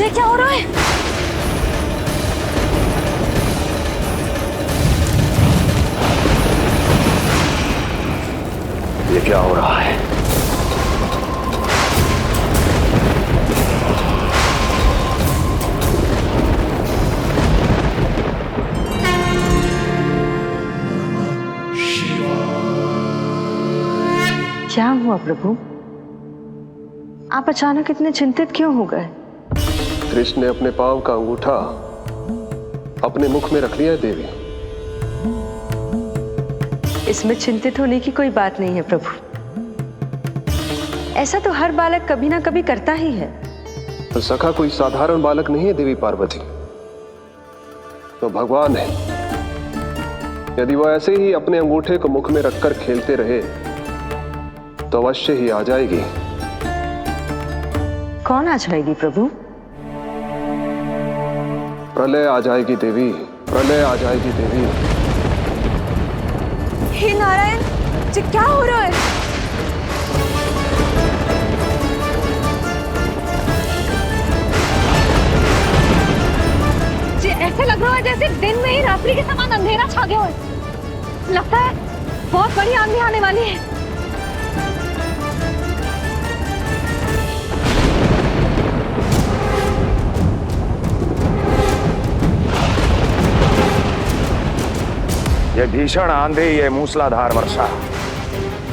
ये क्या हो रहा है? ये क्या हो रहा है? क्या हुआ प्रभु? आप अचानक इतने चिंतित क्यों हो गए? कृष्ण ने अपने पांव का अंगूठा अपने मुख में रख लिया है देवी। इसमें चिंतित होने की कोई बात नहीं है प्रभु। ऐसा तो हर बालक कभी ना कभी करता ही है। तो सखा कोई साधारण बालक नहीं है देवी पार्वती, तो भगवान है। यदि वो ऐसे ही अपने अंगूठे को मुख में रखकर खेलते रहे तो अवश्य ही आ जाएगी। कौन आ जाएगी प्रभु? प्रलय आ जाएगी देवी, प्रलय आ जाएगी देवी। हे नारायण, ये क्या हो रहा है? ये ऐसे लग रहा है जैसे दिन में ही रात्रि के समान अंधेरा छा गया हो। लगता है बहुत बड़ी आंधी आने वाली है। ये भीषण आंधी, ये मूसलाधार वर्षा,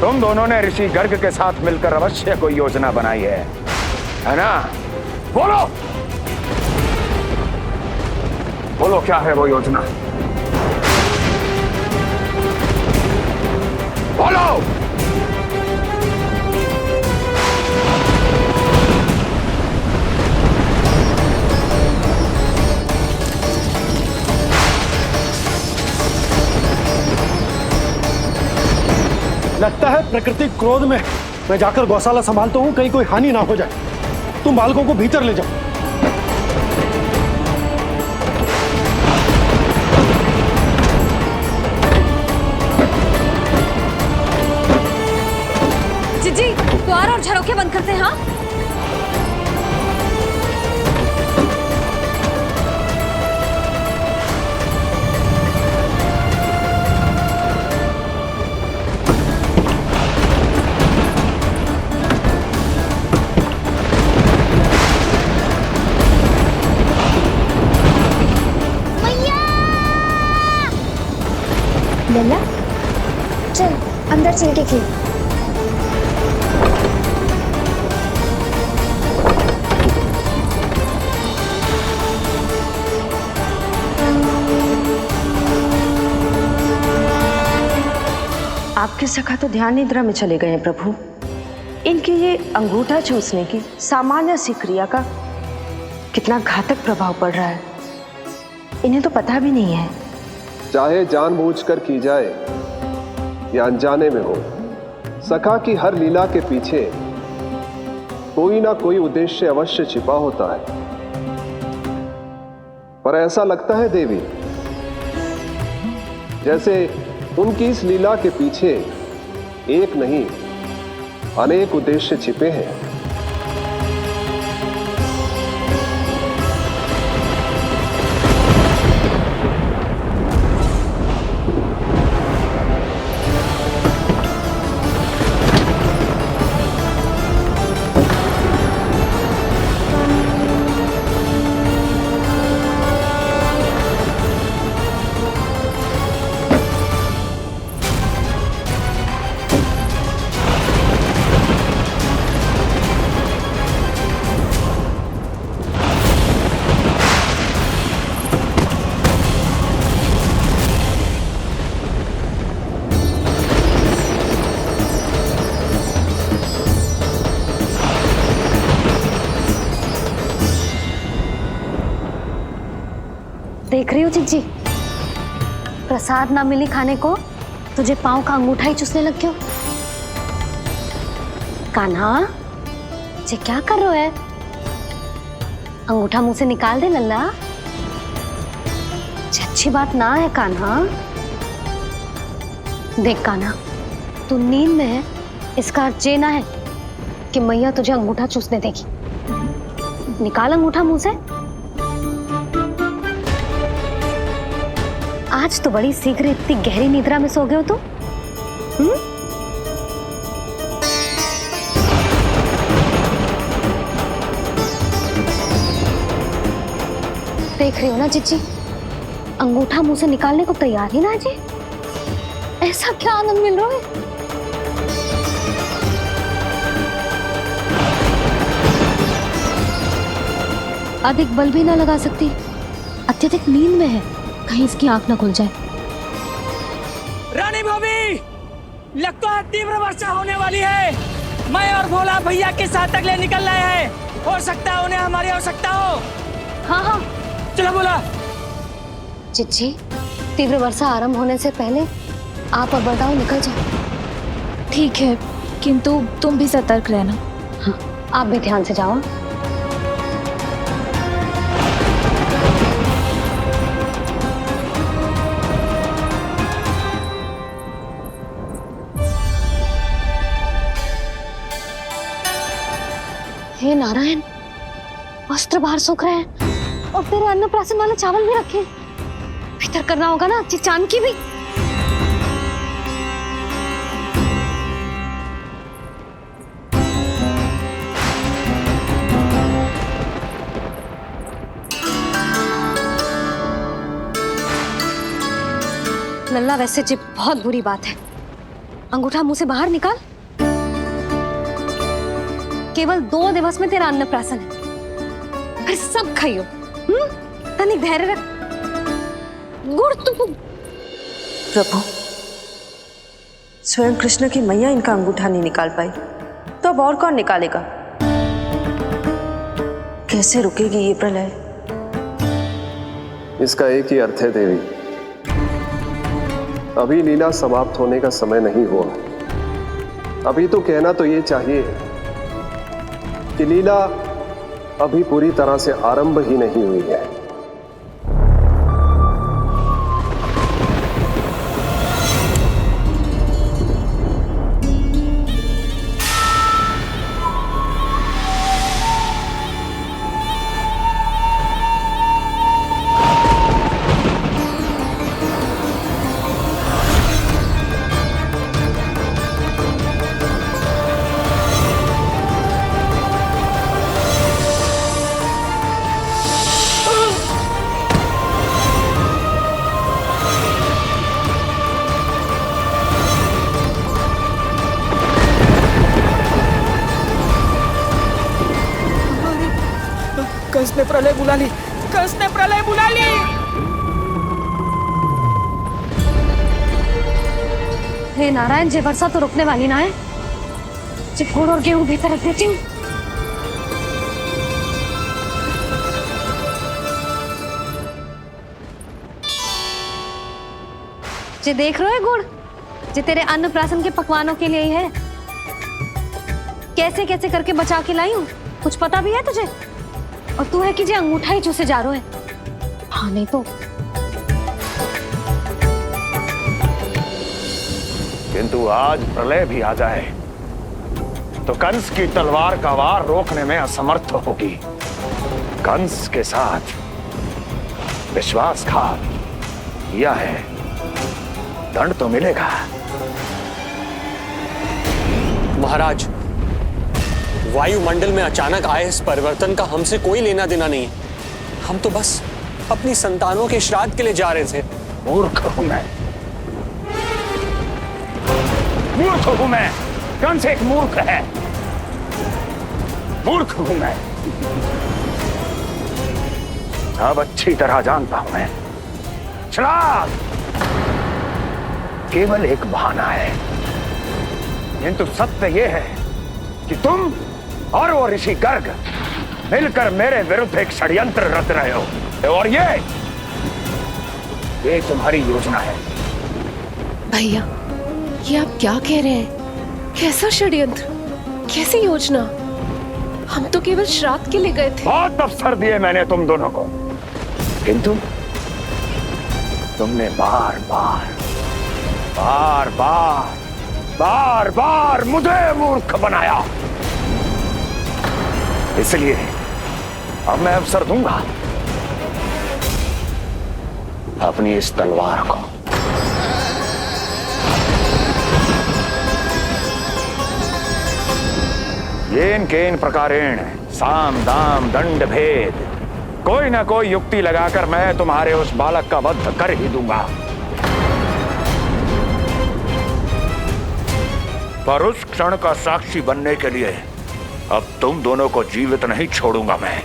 तुम दोनों ने ऋषि गर्ग के साथ मिलकर अवश्य कोई योजना बनाई है ना? बोलो बोलो, क्या है वो योजना? बोलो। लगता है प्रकृति क्रोध में। मैं जाकर गौशाला संभालता हूँ, कहीं कोई हानि ना हो जाए। तुम बालकों को भीतर ले जाओ। जी, द्वार और झरोखे बंद करते हैं। हाँ, लल्ला, चल अंदर चल के खेल। आपके सखा तो ध्यान निद्रा में चले गए हैं प्रभु। इनकी ये अंगूठा चूसने की सामान्य सी क्रिया का कितना घातक प्रभाव पड़ रहा है, इन्हें तो पता भी नहीं है। चाहे जानबूझकर की जाए या अनजाने में हो, सखा की हर लीला के पीछे कोई ना कोई उद्देश्य अवश्य छिपा होता है। पर ऐसा लगता है देवी जैसे उनकी इस लीला के पीछे एक नहीं अनेक उद्देश्य छिपे हैं। देख रही हो चिज्जी, प्रसाद ना मिली खाने को, तुझे पांव का अंगूठा ही चूसने लग गयो। कान्हा, ये क्या कर रहे है? अंगूठा मुंह से निकाल दे लल्ला। अच्छी बात ना है कान्हा। देख कान्हा, तू नींद में है, इसका अर्थ ये ना है कि मैया तुझे अंगूठा चूसने देगी। निकाल अंगूठा मुंह से। आज तो बड़ी शीघ्र इतनी गहरी निद्रा में सो गए हो तुम। देख रही हो ना जीजी, अंगूठा मुंह से निकालने को तैयार ही ना जी। ऐसा क्या आनंद मिल रहा है। अधिक बल भी ना लगा सकती, अत्यधिक नींद में है, कहीं इसकी आंख ना खुल जाए। रानी भाभी, लगता है तीव्र वर्षा होने वाली है। मैं और भोला भैया के साथ अगले निकल रहे हैं। हो सकता है उन्हें हमारी आवश्यकता हो। हाँ हाँ चलो बोला। चिच्ची, तीव्र वर्षा आरंभ होने से पहले आप और बड़गांव निकल जाओ। ठीक है, किंतु तुम भी सतर्क रहना। हाँ, आप भी ध्यान से जाओ। हे नारायण, वस्त्र बाहर सूख रहे हैं और तेरे अन्नप्राशन वाले चावल भी रखे। भीतर करना होगा ना अच्छी चांद की भी। लल्ला, वैसे जी बहुत बुरी बात है। अंगूठा मुंह से बाहर निकाल। केवल 2 दिवस में तेरा अन्नप्राशन है, फिर सब खाइयो। तनिक धैर्य रख। गुड़ तू। प्रभु, स्वयं कृष्ण की मैया इनका अंगूठा नहीं निकाल पाई, तो अब और कौन निकालेगा? कैसे रुकेगी ये प्रलय? इसका एक ही अर्थ है देवी, अभी लीला समाप्त होने का समय नहीं हुआ। अभी तो कहना तो ये चाहिए कि लीला अभी पूरी तरह से आरंभ ही नहीं हुई है। कंस ने प्रलय बुला ली। कंस ने प्रलय बुला ली। हे नारायण, जे वर्षा तो रुकने वाली ना है। जे गुड़ और गेहूं भीतर रख देती हूँ। जे देख रहे हो गुड़, जे तेरे अन्नप्राशन के पकवानों के लिए ही है। कैसे कैसे करके बचा के लाई हूँ, कुछ पता भी है तुझे? और तू है कि जे अंगूठा ही चूसे जा रहे है। हाँ नहीं तो। किंतु आज प्रलय भी आ जाए तो कंस की तलवार का वार रोकने में असमर्थ होगी। कंस के साथ विश्वासघात किया है, दंड तो मिलेगा। महाराज, वायुमंडल में अचानक आए इस परिवर्तन का हमसे कोई लेना देना नहीं है। हम तो बस अपनी संतानों के श्राद्ध के लिए जा रहे थे। मूर्ख हूं मैं, मूर्ख हूं मैं। कंस एक मूर्ख है, मूर्ख हूं मैं। अब अच्छी तरह जानता हूं मैं, श्राद्ध केवल एक बहाना है। किंतु सत्य यह है कि तुम और वो ऋषि गर्ग मिलकर मेरे विरुद्ध एक षड्यंत्र रच रहे हो, और ये तुम्हारी योजना है। भैया, ये आप क्या कह रहे हैं? कैसा षड्यंत्र, कैसी योजना? हम तो केवल श्राद्ध के लिए गए थे। बहुत अवसर दिए मैंने तुम दोनों को, किंतु तुमने बार बार मुझे मूर्ख बनाया। इसलिए अब मैं अवसर दूंगा अपनी इस तलवार को। येन केन प्रकारेण साम दाम दंड भेद, कोई ना कोई युक्ति लगाकर मैं तुम्हारे उस बालक का वध कर ही दूंगा। पर उस क्षण का साक्षी बनने के लिए अब तुम दोनों को जीवित नहीं छोड़ूंगा मैं।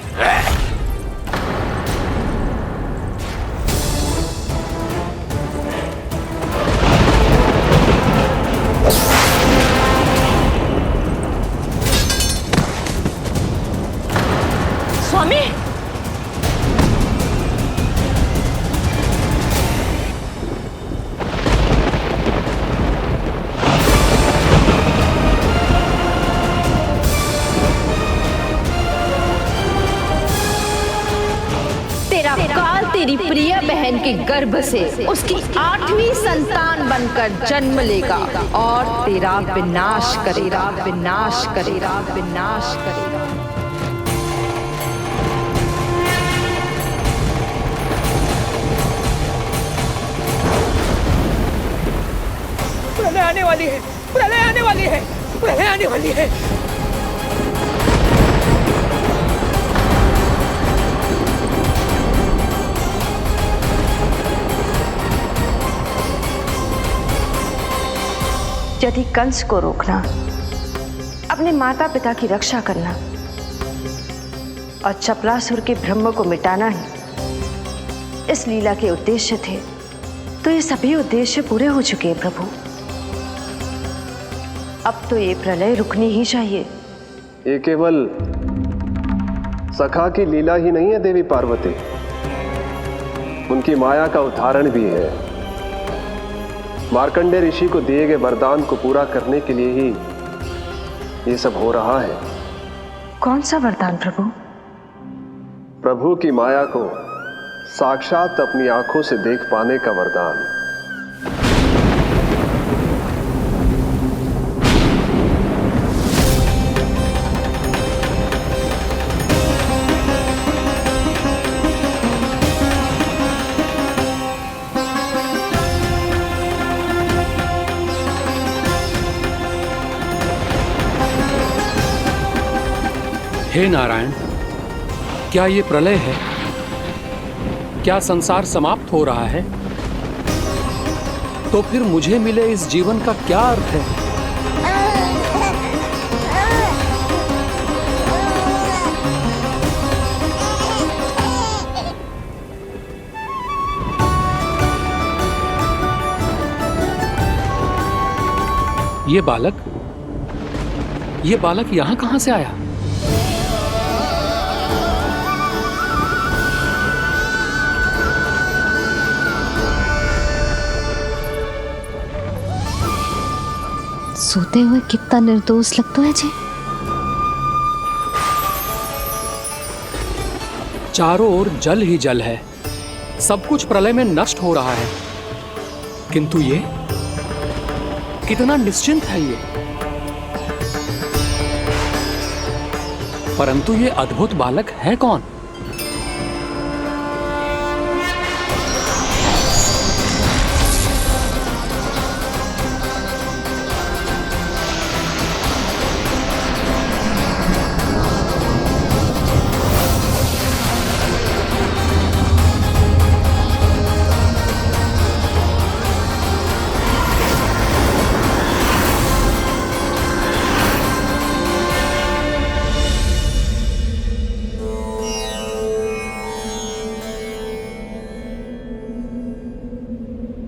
स्वामी, तेरा काल तेरी प्रिय बहन के गर्भ से उसकी 8वीं संतान बनकर जन्म लेगा और तेरा विनाश करेगा, विनाश करेगा, विनाश करेगा। प्रलय आने वाली है, प्रलय आने वाली है, प्रलय आने वाली है। यदि कंस को रोकना, अपने माता पिता की रक्षा करना और चपलासुर के ब्रह्म को मिटाना ही इस लीला के उद्देश्य थे, तो ये सभी उद्देश्य पूरे हो चुके हैं प्रभु। अब तो ये प्रलय रुकनी ही चाहिए। ये केवल सखा की लीला ही नहीं है देवी पार्वती, उनकी माया का उदाहरण भी है। मार्कंडेय ऋषि को दिए गए वरदान को पूरा करने के लिए ही ये सब हो रहा है। कौन सा वरदान प्रभु? प्रभु की माया को साक्षात अपनी आंखों से देख पाने का वरदान। हे नारायण, क्या ये प्रलय है? क्या संसार समाप्त हो रहा है? तो फिर मुझे मिले इस जीवन का क्या अर्थ है? ये बालक यहां कहां से आया? सोते हुए कितना निर्दोष लगता है जी। चारों ओर जल ही जल है, सब कुछ प्रलय में नष्ट हो रहा है, किंतु ये कितना निश्चिंत है ये। परंतु ये अद्भुत बालक है कौन?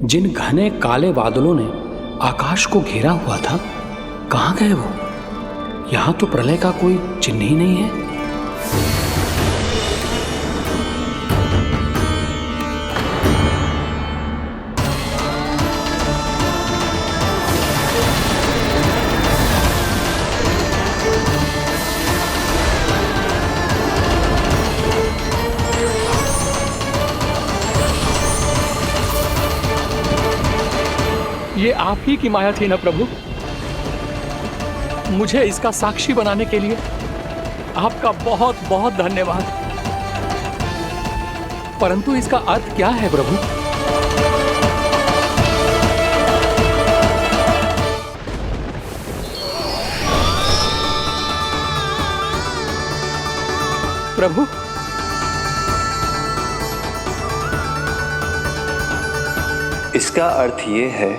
जिन घने काले बादलों ने आकाश को घेरा हुआ था, कहां गए वो? यहां तो प्रलय का कोई चिन्ह ही नहीं है। ये आप ही की माया थी ना प्रभु? मुझे इसका साक्षी बनाने के लिए आपका बहुत बहुत धन्यवाद। परंतु इसका अर्थ क्या है प्रभु? प्रभु, इसका अर्थ ये है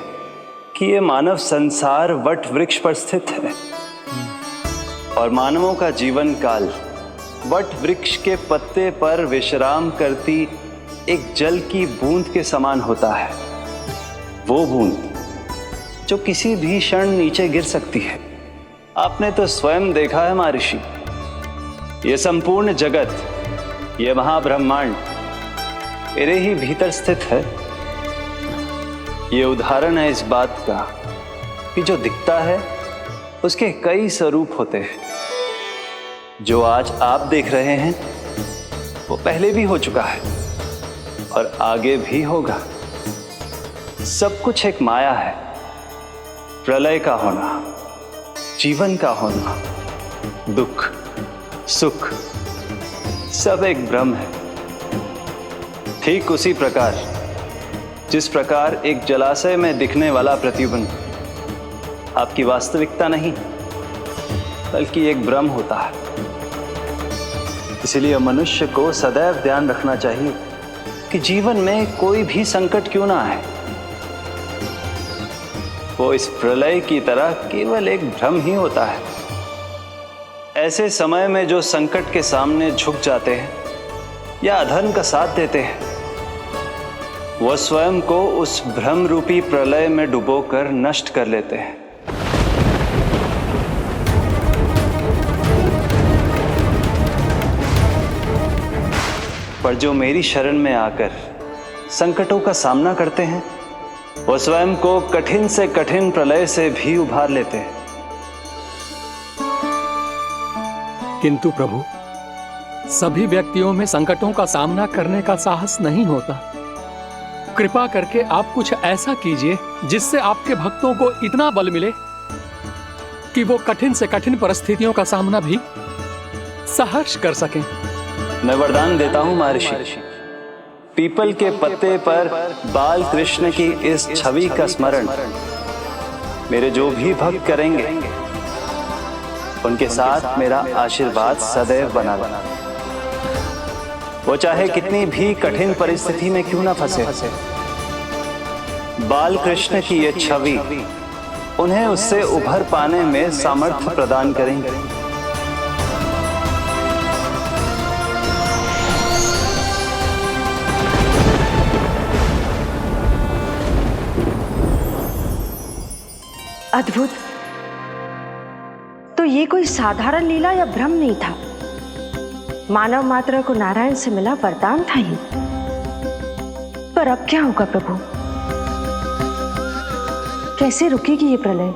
कि ये मानव संसार वट वृक्ष पर स्थित है और मानवों का जीवन काल वट वृक्ष के पत्ते पर विश्राम करती एक जल की बूंद के समान होता है। वो बूंद जो किसी भी क्षण नीचे गिर सकती है। आपने तो स्वयं देखा है महर्षि, ये संपूर्ण जगत, ये महाब्रह्मांड मेरे ही भीतर स्थित है। ये उदाहरण है इस बात का कि जो दिखता है उसके कई स्वरूप होते हैं। जो आज आप देख रहे हैं वो पहले भी हो चुका है और आगे भी होगा। सब कुछ एक माया है। प्रलय का होना, जीवन का होना, दुख, सुख, सब एक भ्रम है। ठीक उसी प्रकार जिस प्रकार एक जलाशय में दिखने वाला प्रतिबिंब आपकी वास्तविकता नहीं बल्कि एक भ्रम होता है। इसलिए मनुष्य को सदैव ध्यान रखना चाहिए कि जीवन में कोई भी संकट क्यों ना आए, वो इस प्रलय की तरह केवल एक भ्रम ही होता है। ऐसे समय में जो संकट के सामने झुक जाते हैं या अधर्म का साथ देते हैं, वो स्वयं को उस भ्रम रूपी प्रलय में डुबोकर नष्ट कर लेते हैं। पर जो मेरी शरण में आकर संकटों का सामना करते हैं, वो स्वयं को कठिन से कठिन प्रलय से भी उभार लेते हैं। किंतु प्रभु, सभी व्यक्तियों में संकटों का सामना करने का साहस नहीं होता। कृपा करके आप कुछ ऐसा कीजिए जिससे आपके भक्तों को इतना बल मिले कि वो कठिन से कठिन परिस्थितियों का सामना भी सहर्ष कर सकें। मैं वरदान देता हूं महर्षि, पीपल के पत्ते पर बाल कृष्ण की इस छवि का स्मरण मेरे जो भी भक्त करेंगे उनके साथ मेरा आशीर्वाद सदैव बना रहना। वो चाहे कितनी भी कठिन परिस्थिति में क्यों ना फंसे, बाल कृष्ण की ये छवि उन्हें उससे उभर पाने में सामर्थ्य प्रदान करेंगे। अद्भुत। तो ये कोई साधारण लीला या भ्रम नहीं था, मानव मात्र को नारायण से मिला वरदान था ये। पर अब क्या होगा प्रभु? कैसे रुकेगी ये प्रलय?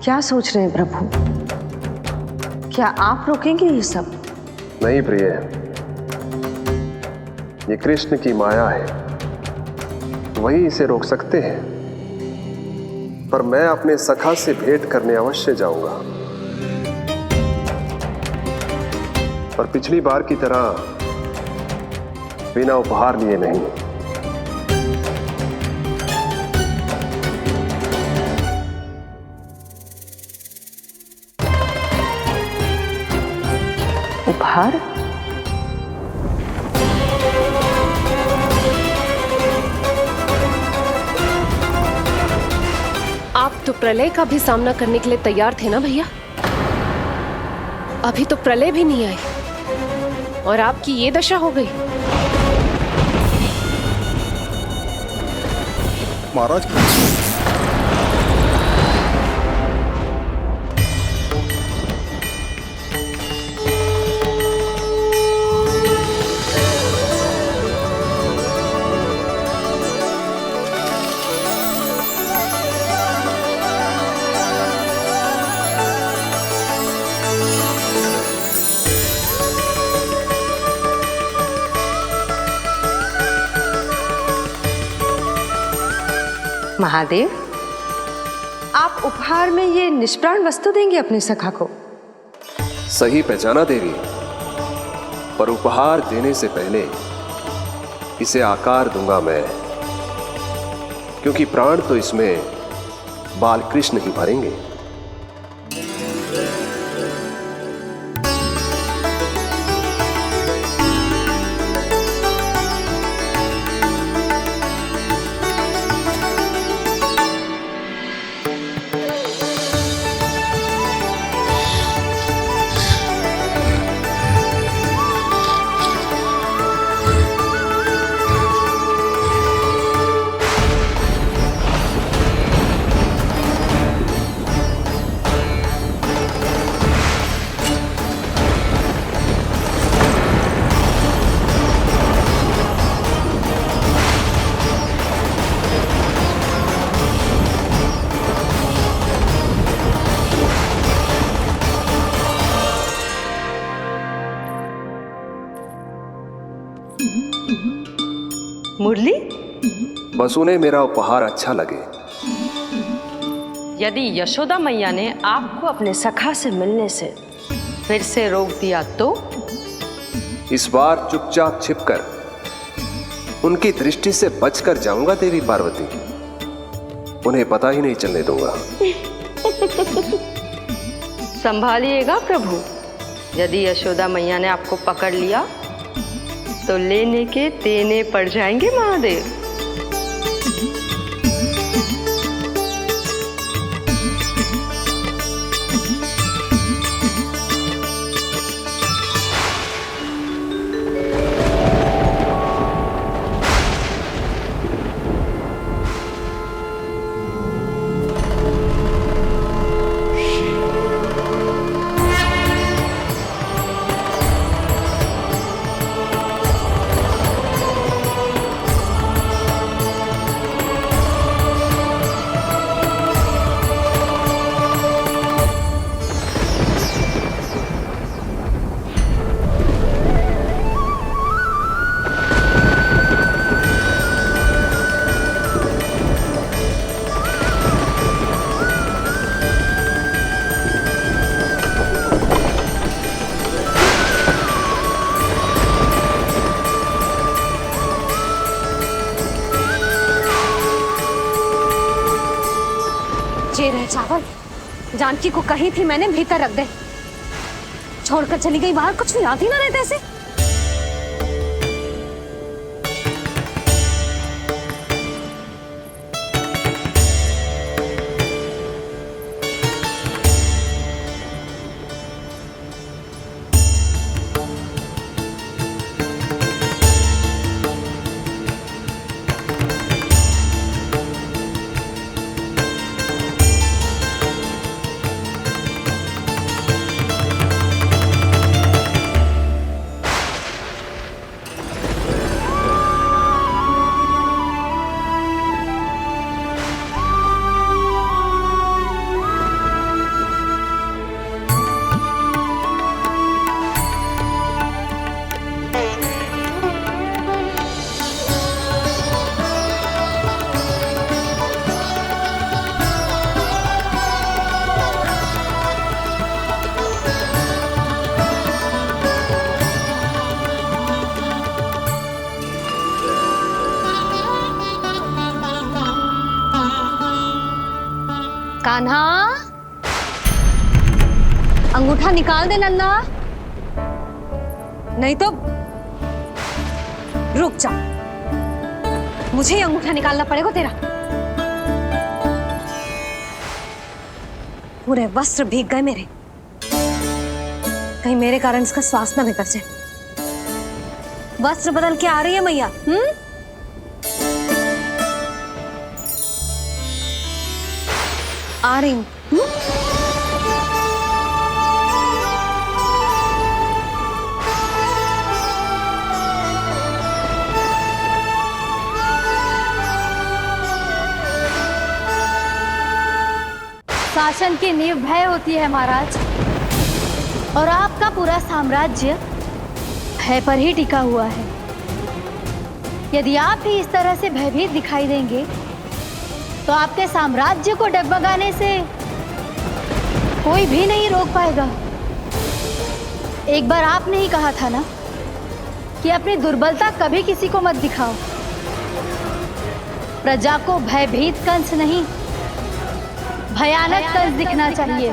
क्या सोच रहे हैं प्रभु? क्या आप रोकेंगे ये सब? नहीं प्रिय, ये कृष्ण की माया है, वही इसे रोक सकते हैं। पर मैं अपने सखा से भेंट करने अवश्य जाऊंगा। पर पिछली बार की तरह बिना उपहार लिए नहीं। उपहार? आप तो प्रलय का भी सामना करने के लिए तैयार थे ना भैया? अभी तो प्रलय भी नहीं आई और आपकी ये दशा हो गई। महाराज, महादेव, आप उपहार में ये निष्प्राण वस्तु देंगे अपने सखा को? सही पहचाना देवी, पर उपहार देने से पहले इसे आकार दूंगा मैं, क्योंकि प्राण तो इसमें बालकृष्ण ही भरेंगे। मुरली, बस उन्हें मेरा उपहार अच्छा लगे। यदि यशोदा मैया ने आपको अपने सखा से मिलने से फिर से रोक दिया तो? इस बार चुपचाप छिपकर उनकी दृष्टि से बचकर जाऊंगा देवी पार्वती, उन्हें पता ही नहीं चलने दूंगा। संभालिएगा प्रभु, यदि यशोदा मैया ने आपको पकड़ लिया तो लेने के देने पड़ जाएंगे महादेव। जे रहे चावल, जानकी को कही थी मैंने भीतर रख दे, छोड़कर चली गई बाहर, कुछ याद ही ना रहते ऐसे। कान्हा, अंगूठा निकाल दे नन्ना, नहीं तो रुक जा, मुझे ही अंगूठा निकालना पड़ेगा तेरा। पूरे वस्त्र भीग गए मेरे, कहीं मेरे कारण इसका श्वास ना बिगड़ जाए। वस्त्र बदल के आ रही है मैया। आ रही हूं। शासन की नींव भय होती है महाराज, और आपका पूरा साम्राज्य भय पर ही टिका हुआ है। यदि आप भी इस तरह से भयभीत दिखाई देंगे तो आपके साम्राज्य को डगमगाने से कोई भी नहीं रोक पाएगा। एक बार आपने ही कहा था ना कि अपनी दुर्बलता कभी किसी को मत दिखाओ। प्रजा को भयभीत कंस नहीं, भयानक कंस दिखना चाहिए,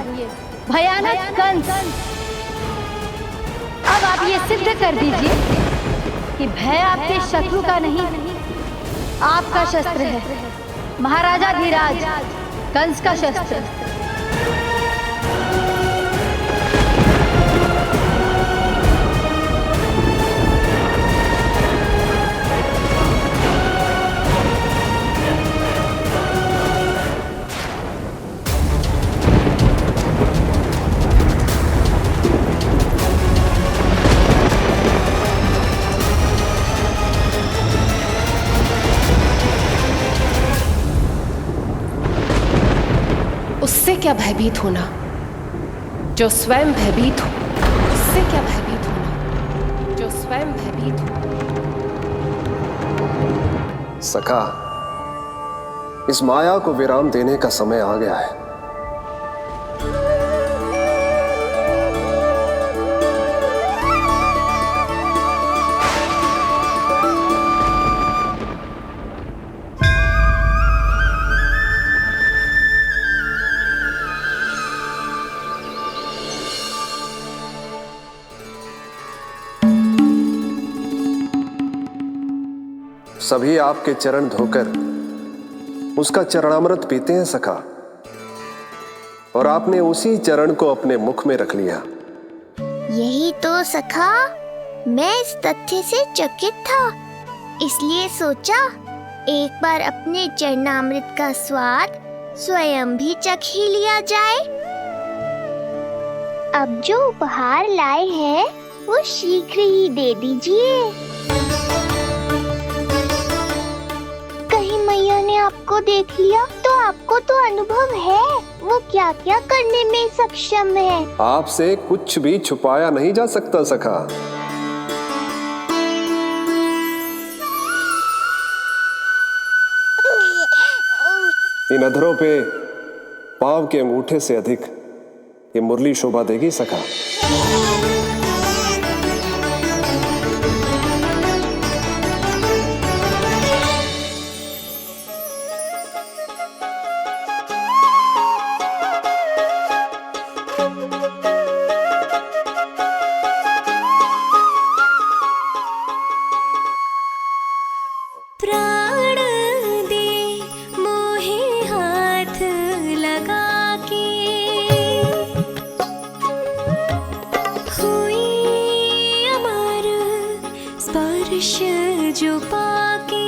भयानक कंस। अब आप ये सिद्ध कर दीजिए कि भय आपके शत्रु का नहीं, आपका शस्त्र है। महाराजा धीराज, कंस का शस्त्र। उससे क्या भयभीत होना जो स्वयं भयभीत हो, उससे क्या भयभीत होना जो स्वयं भयभीत हो। सखा, इस माया को विराम देने का समय आ गया है। सभी आपके चरण धोकर उसका चरणामृत पीते हैं सखा, और आपने उसी चरण को अपने मुख में रख लिया। यही तो सखा, मैं इस तथ्य से चकित था, इसलिए सोचा एक बार अपने चरणामृत का स्वाद स्वयं भी चख ही लिया जाए। अब जो उपहार लाए हैं वो शीघ्र ही दे दीजिए। मैया ने आपको देख लिया तो आपको तो अनुभव है वो क्या क्या करने में सक्षम है। आपसे कुछ भी छुपाया नहीं जा सकता सखा। इन अधरों पे पांव के अंगूठे से अधिक ये मुरली शोभा देगी सखा। जो पाके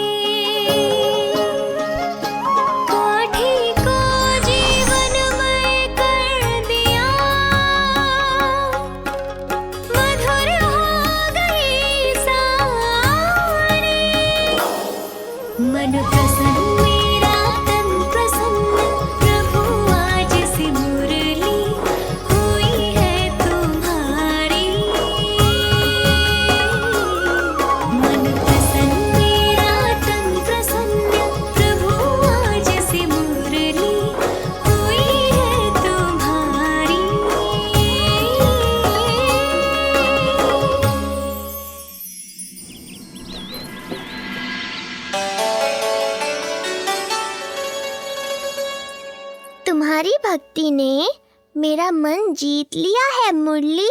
तुम्हारी भक्ति ने मेरा मन जीत लिया है मुरली।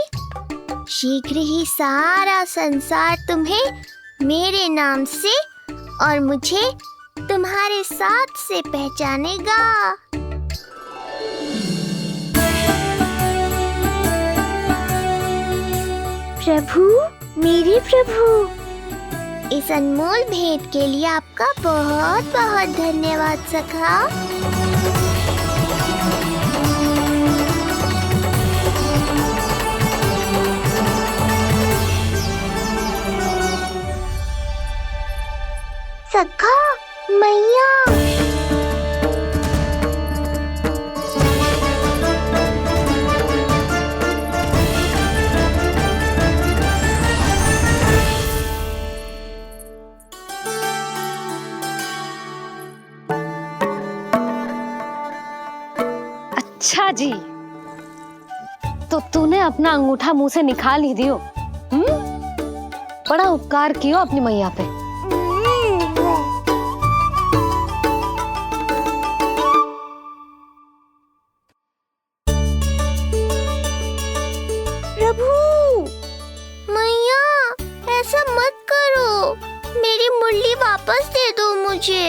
शीघ्र ही सारा संसार तुम्हें मेरे नाम से और मुझे तुम्हारे साथ से पहचानेगा। प्रभु, मेरे प्रभु, इस अनमोल भेंट के लिए आपका बहुत बहुत धन्यवाद सखा। सखा, मैया, अच्छा जी, तो तूने अपना अंगूठा मुंह से निकाल ही दियो। बड़ा उपकार कियो अपनी मैया पे। प्रभु, मैया ऐसा मत करो, मेरी मुरली वापस दे दो मुझे।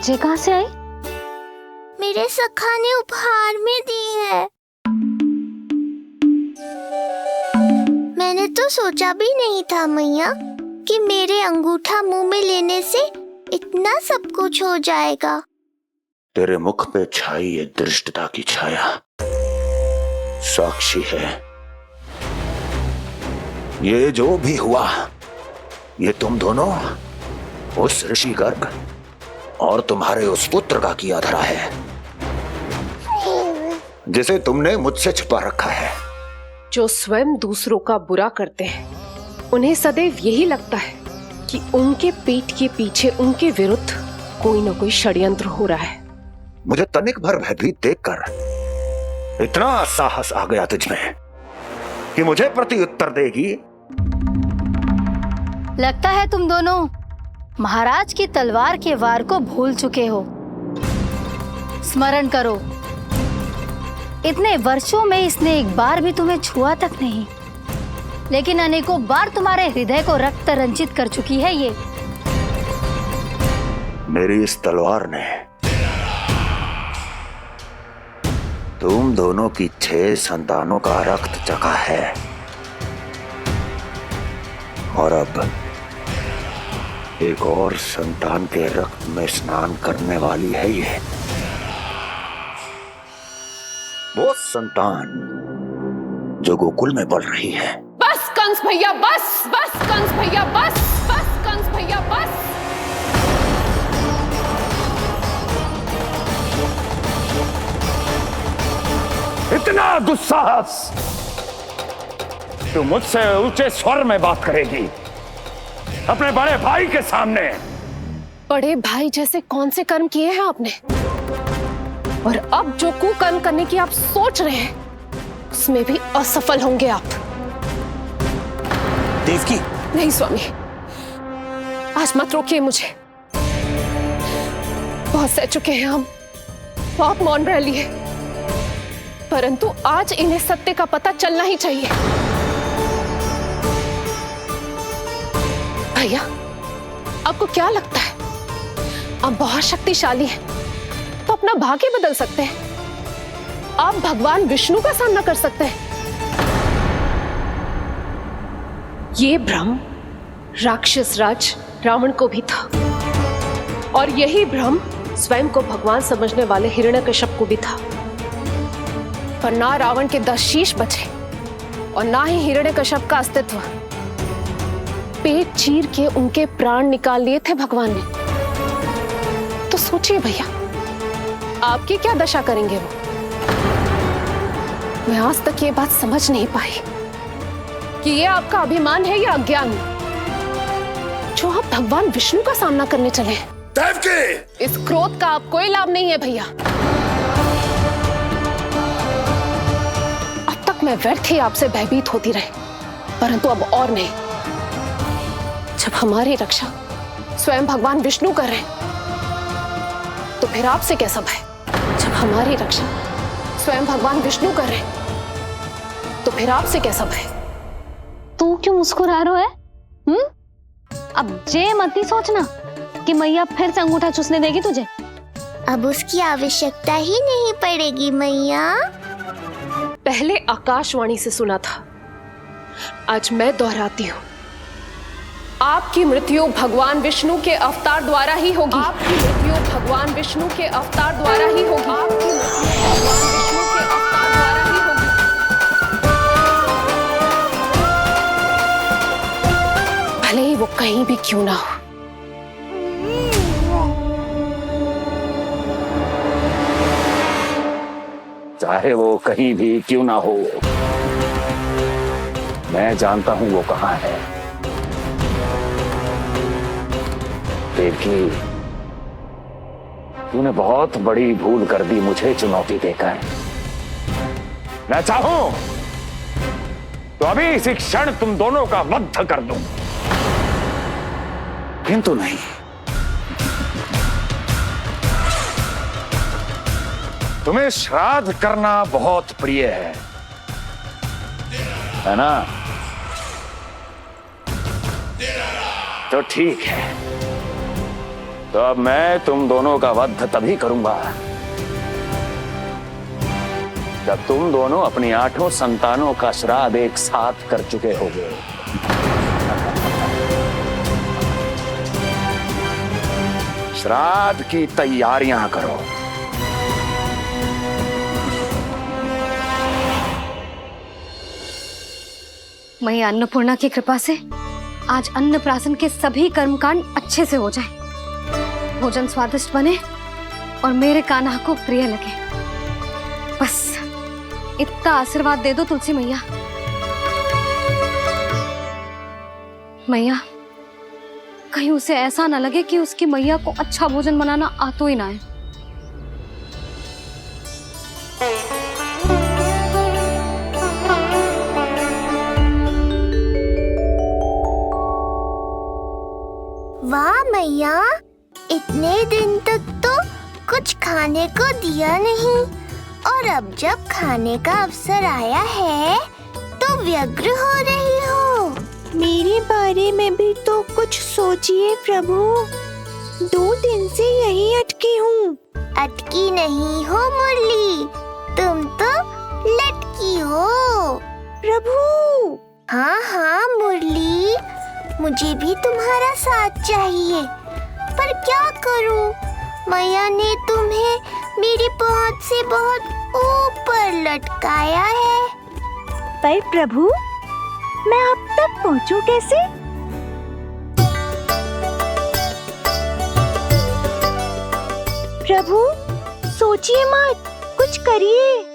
ये कहाँ से आई? मेरे सखा ने उपहार में दी है। मैंने तो सोचा भी नहीं था मैया कि मेरे अंगूठा मुंह में लेने से इतना सब कुछ हो जाएगा। तेरे मुख पे छाई ये दृष्टता की छाया साक्षी है। ये जो भी हुआ, ये तुम दोनों, उस ऋषि गर्ग और तुम्हारे उस पुत्र का किया धरा है, जिसे तुमने मुझसे छुपा रखा है। जो स्वयं दूसरों का बुरा करते हैं, उन्हें सदैव यही लगता है कि उनके पीठ के पीछे उनके विरुद्ध कोई न कोई षड्यंत्र हो रहा है। मुझे तनिक भर भयभीत देखकर इतना साहस आ गया तुझमें कि मुझे प्रति उत्तर देगी। लगता है तुम दोनों महाराज की तलवार के वार को भूल चुके हो। स्मरण करो, इतने वर्षों में इसने एक बार भी तुम्हें छुआ तक नहीं, लेकिन अनेकों बार तुम्हारे हृदय को रक्त रंजित कर चुकी है ये। मेरी इस तलवार ने तुम दोनों की 6 संतानों का रक्त चखा है, और अब एक और संतान के रक्त में स्नान करने वाली है ये। वो संतान जो गोकुल में पल रही है। बस कंस भैया बस, बस कंस भैया बस, बस कंस भैया बस। इतना दुस्साहस! तू मुझसे ऊंचे स्वर में बात करेगी अपने बड़े भाई के सामने? बड़े भाई जैसे कौन से कर्म किए हैं आपने? और अब जो कुकर्म करने की आप सोच रहे हैं, उसमें भी असफल होंगे आप। देवकी, नहीं स्वामी, आज मत रोकिए मुझे। बहुत सह चुके हैं हम, बहुत मौन रह लिए, परंतु आज इन्हें सत्य का पता चलना ही चाहिए। भैया, आपको क्या लगता है आप बहुत शक्तिशाली हैं, तो अपना भाग्य बदल सकते हैं? आप भगवान विष्णु का सामना कर सकते हैं। ये भ्रम राक्षस राज रावण को भी था, और यही भ्रम स्वयं को भगवान समझने वाले हिरण्यकश्यप को भी था। पर ना रावण के 10 शीश बचे और ना ही हिरण्यकश्यप का अस्तित्व। पेट चीर के उनके प्राण निकाल लिए थे भगवान ने। तो सोचिए भैया, आपकी क्या दशा करेंगे वो? मैं आज तक ये बात समझ नहीं पाई कि ये आपका अभिमान है या अज्ञान, जो आप भगवान विष्णु का सामना करने चले हैं। देवकी! इस क्रोध का आप कोई लाभ नहीं है भैया। अब तक मैं व्यर्थ ही आपसे भयभीत होती रही, परंतु अब और नहीं। जब हमारी रक्षा स्वयं भगवान विष्णु कर रहे हैं, तो फिर आपसे कैसा भय? जब हमारी रक्षा स्वयं भगवान विष्णु कर रहे हैं, तो फिर आपसे कैसा भय? तू क्यों मुस्कुरा रहा है? अब जे मत ही सोचना कि मैया फिर से अंगूठा चूसने देगी तुझे। अब उसकी आवश्यकता ही नहीं पड़ेगी मैया। पहले आकाशवाणी से सुना था, आज मैं दोहराती हूँ। आपकी मृत्यु भगवान विष्णु के अवतार द्वारा ही होगी। आपकी मृत्यु भगवान विष्णु के अवतार द्वारा ही होगी। आपकी मृत्यु भगवान विष्णु के अवतार द्वारा ही होगी। भले ही वो कहीं भी क्यों ना हो। चाहे वो कहीं भी क्यों ना हो, मैं जानता हूं वो कहां है। देवकी, तूने बहुत बड़ी भूल कर दी मुझे चुनौती देकर। मैं चाहूं तो अभी इसी क्षण तुम दोनों का वध कर दूं, किंतु नहीं। तुम्हें श्राद्ध करना बहुत प्रिय है ना? तो ठीक है, तो अब मैं तुम दोनों का वध तभी करूंगा जब तुम दोनों अपनी 8 संतानों का श्राद्ध एक साथ कर चुके होगे। श्राद्ध की तैयारियां करो। मैया अन्नपूर्णा की कृपा से आज अन्नप्राशन के सभी कर्मकांड अच्छे से हो जाए, भोजन स्वादिष्ट बने और मेरे कान्हा को प्रिय लगे। बस इतना आशीर्वाद दे दो तुलसी मैया। मैया, कहीं उसे ऐसा ना लगे कि उसकी मैया को अच्छा भोजन बनाना आता ही ना है। वाह मैया, इतने दिन तक तो कुछ खाने को दिया नहीं, और अब जब खाने का अवसर आया है तो व्यग्र हो रही हो। मेरे बारे में भी तो कुछ सोचिए प्रभु। 2 दिन से यहीं अटकी हूँ। अटकी नहीं हो मुरली, तुम तो लटकी हो प्रभु। हाँ हाँ मुरली, मुझे भी तुम्हारा साथ चाहिए, पर क्या करूं? मैया ने तुम्हें मेरी पहुंच से बहुत ऊपर लटकाया है। पर प्रभु, मैं अब तक पहुंचूं कैसे? प्रभु, सोचिए मत, कुछ करिए।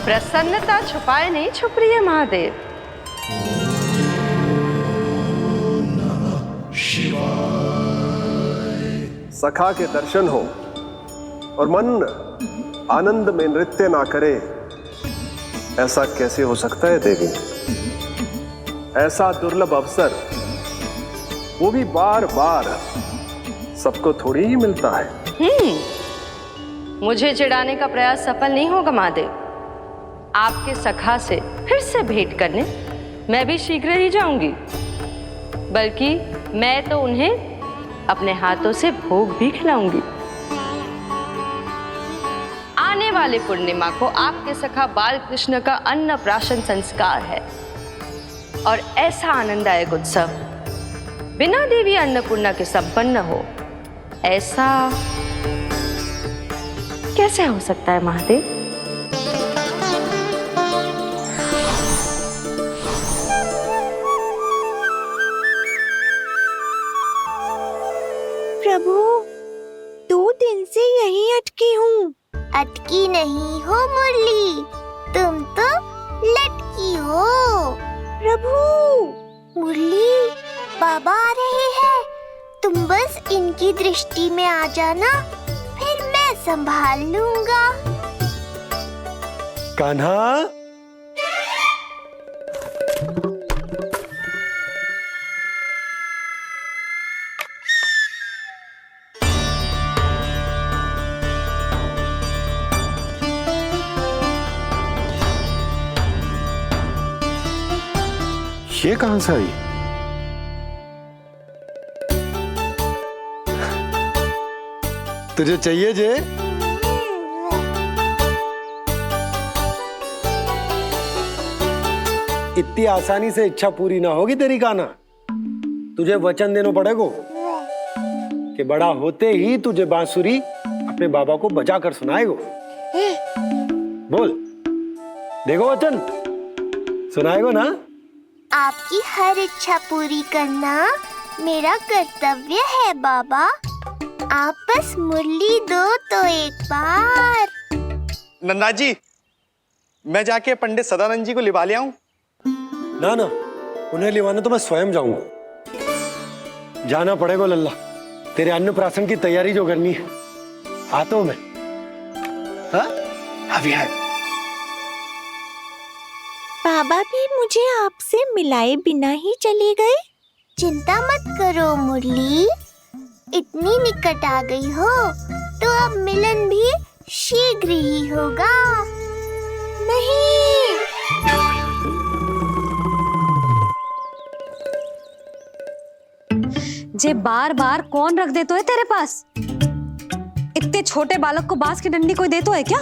प्रसन्नता छुपाए नहीं छुप रही है महादेव। सखा के दर्शन हो और मन आनंद में नृत्य ना करे, ऐसा कैसे हो सकता है देवी? ऐसा दुर्लभ अवसर, वो भी बार बार, सबको थोड़ी ही मिलता है। मुझे चिढ़ाने का प्रयास सफल नहीं होगा महादेव। आपके सखा से फिर से भेंट करने मैं भी शीघ्र ही जाऊंगी, बल्कि मैं तो उन्हें अपने हाथों से भोग भी खिलाऊंगी। आने वाले पूर्णिमा को आपके सखा बाल कृष्ण का अन्नप्राशन संस्कार है, और ऐसा आनंददायक उत्सव बिना देवी अन्नपूर्णा के संपन्न हो, ऐसा कैसे हो सकता है महादेव? प्रभु, 2 दिन से यहीं अटकी हूँ। अटकी नहीं हो मुरली, तुम तो लटकी हो प्रभु। मुरली, बाबा आ रहे हैं, तुम बस इनकी दृष्टि में आ जाना, फिर मैं संभाल लूंगा। कान्हा, ये कहां से आई? तुझे चाहिए जे? इतनी आसानी से इच्छा पूरी ना होगी तेरी कान्हा। तुझे वचन देना पड़ेगा कि बड़ा होते ही तुझे बांसुरी अपने बाबा को बजा कर सुनाएगो। बोल, देखो वचन सुनाएगो ना? आपकी हर इच्छा पूरी करना मेरा कर्तव्य है बाबा। आप बस मुरली दो तो एक बार। नन्ना जी, मैं जाके पंडित सदानंद जी को लिवा ले आऊं? ना ना, उन्हें लिवाने तो मैं स्वयं जाऊंगा। जाना पड़ेगा लल्ला, तेरे अन्नप्राशन की तैयारी जो करनी है। आता हूं मैं। हाँ? अभी है। बाबा भी मुझे आपसे मिलाए बिना ही चले गए। चिंता मत करो मुरली, इतनी निकट आ गई हो तो अब मिलन भी शीघ्र ही होगा। नहीं, जे बार बार कौन रख दे तो है तेरे पास? इतने छोटे बालक को बांस की डंडी कोई दे तो है क्या?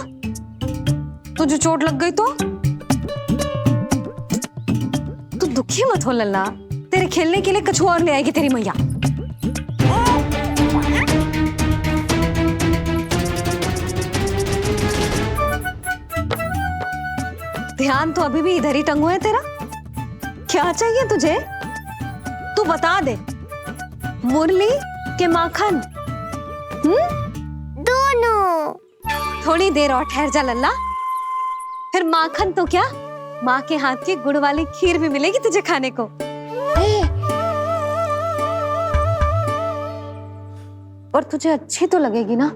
तुझे चोट लग गई तो? तू दुखी मत हो लल्ला, तेरे खेलने के लिए कछुआ और ले आएगी तेरी मैया। ध्यान तो अभी भी इधर ही टंगू है तेरा। क्या चाहिए तुझे? तू बता दे, मुरली के माखन? दोनों। थोड़ी देर और ठहर जा लल्ला, फिर माखन तो क्या, माँ के हाथ की गुड़ वाली खीर भी मिलेगी तुझे खाने को। और तुझे अच्छी तो लगेगी ना?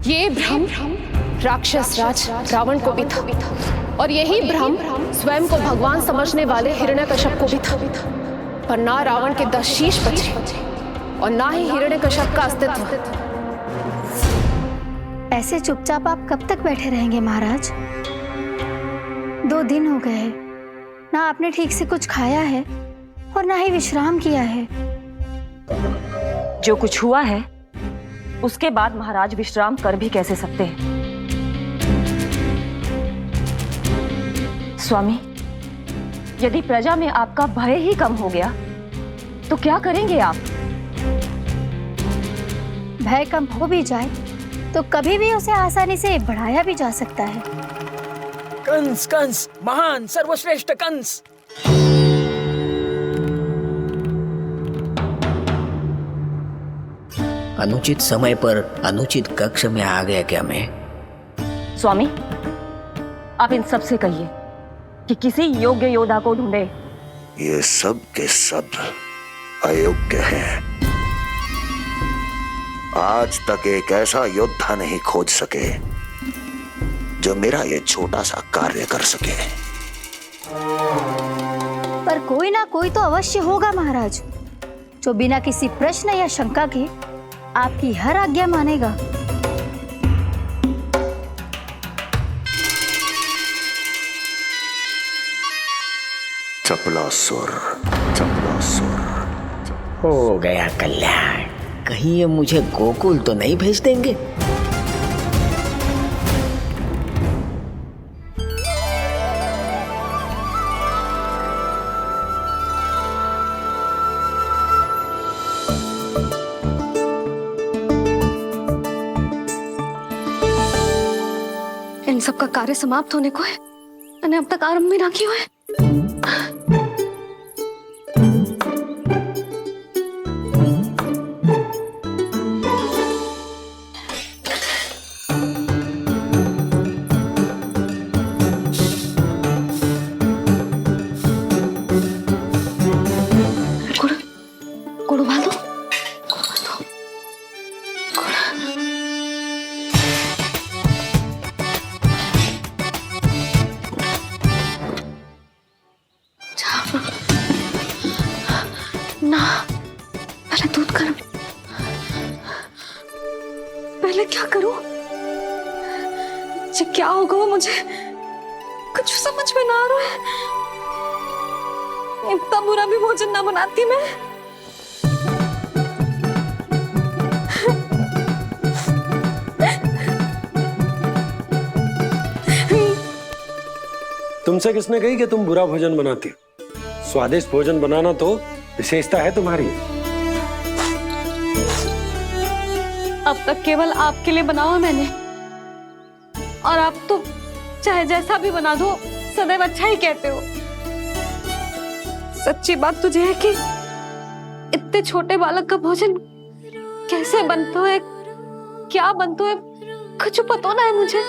ये भ्रम राक्षस राज रावण को भी था, और यही भ्रम स्वयं को भगवान समझने वाले हिरण्यकश्यप को भी था। पर ना रावण के 10 शीश बचे और ना ही हिरण्यकश्यप का अस्तित्व। ऐसे चुपचाप आप कब तक बैठे रहेंगे महाराज? 2 दिन हो गए, ना आपने ठीक से कुछ खाया है और ना ही विश्राम किया है। जो कुछ हुआ है उसके बाद महाराज विश्राम कर भी कैसे सकते हैं? स्वामी, यदि प्रजा में आपका भय ही कम हो गया तो क्या करेंगे आप? भय कम हो भी जाए तो कभी भी उसे आसानी से बढ़ाया भी जा सकता है। कंस कंस, महान सर्वश्रेष्ठ कंस। अनुचित समय पर अनुचित कक्ष में आ गया क्या मैं? स्वामी, आप इन सब से कहिए कि किसी योग्य योद्धा को ढूंढे। ये सब के सब अयोग्य हैं। आज तक एक ऐसा योद्धा नहीं खोज सके जो मेरा ये छोटा सा कार्य कर सके। पर कोई ना कोई तो अवश्य होगा महाराज, जो बिना किसी प्रश्न या शंका के आपकी हर आज्ञा मानेगा। चपलासुर, चपलासुर। हो गया कल्याण। कहीं ये मुझे गोकुल तो नहीं भेज देंगे? इन सब का कार्य समाप्त होने को है, मैंने अब तक आरंभ भी ना किया है। गुड़ उबाल दो। करूं? ये क्या होगा वो मुझे कुछ समझ में ना आ रहा है। इतना बुरा भी भोजन ना बनाती मैं। तुमसे किसने कही कि तुम बुरा भोजन बनाती हो? स्वादिष्ट भोजन बनाना तो विशेषता है तुम्हारी। अब तक केवल आपके लिए बनाओ मैंने, और आप तो चाहे जैसा भी बना दो सदैव अच्छा ही कहते हो। सच्ची बात तुझे है कि इतने छोटे बालक का भोजन कैसे बनता है, क्या बनता है, कुछ पता ना है मुझे।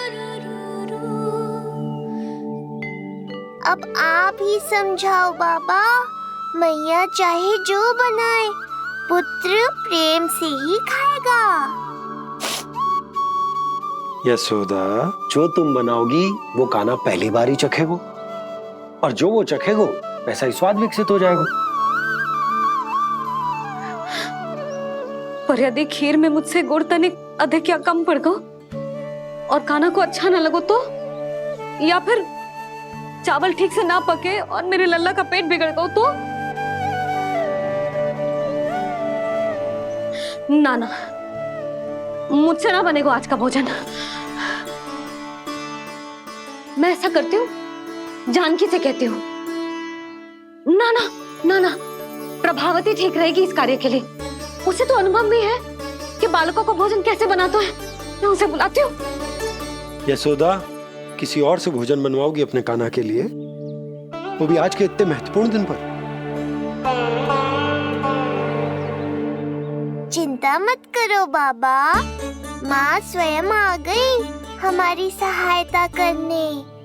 अब आप ही समझाओ बाबा। मैया चाहे जो बनाए, पुत्र प्रेम से ही खाएगा। यशोदा, जो तुम बनाओगी वो कान्हा पहली बार ही चखेगो, और जो वो चखेगो वैसा ही स्वाद विकसित हो जाएगा। पर यदि खीर में मुझसे गुड़ तनिक अधिक या कम पड़ गो और कान्हा को अच्छा न लगो तो, या फिर चावल ठीक से ना पके और मेरे लल्ला का पेट बिगड़ गो तो? ना ना, मुझसे ना बनेगा आज का भोजन। मैं ऐसा करती हूँ, जानकी से कहती हूँ। ना ना ना ना, प्रभावती ठीक रहेगी इस कार्य के लिए। उसे तो अनुभव भी है कि बालकों को भोजन कैसे बनाता है। मैं उसे बुलाती हूँ। यशोदा, किसी और से भोजन बनवाओगी अपने कान्हा के लिए, वो भी आज के इतने महत्वपूर्ण दिन पर? चिंता मत करो बाबा, माँ स्वयं आ गई हमारी सहायता करने।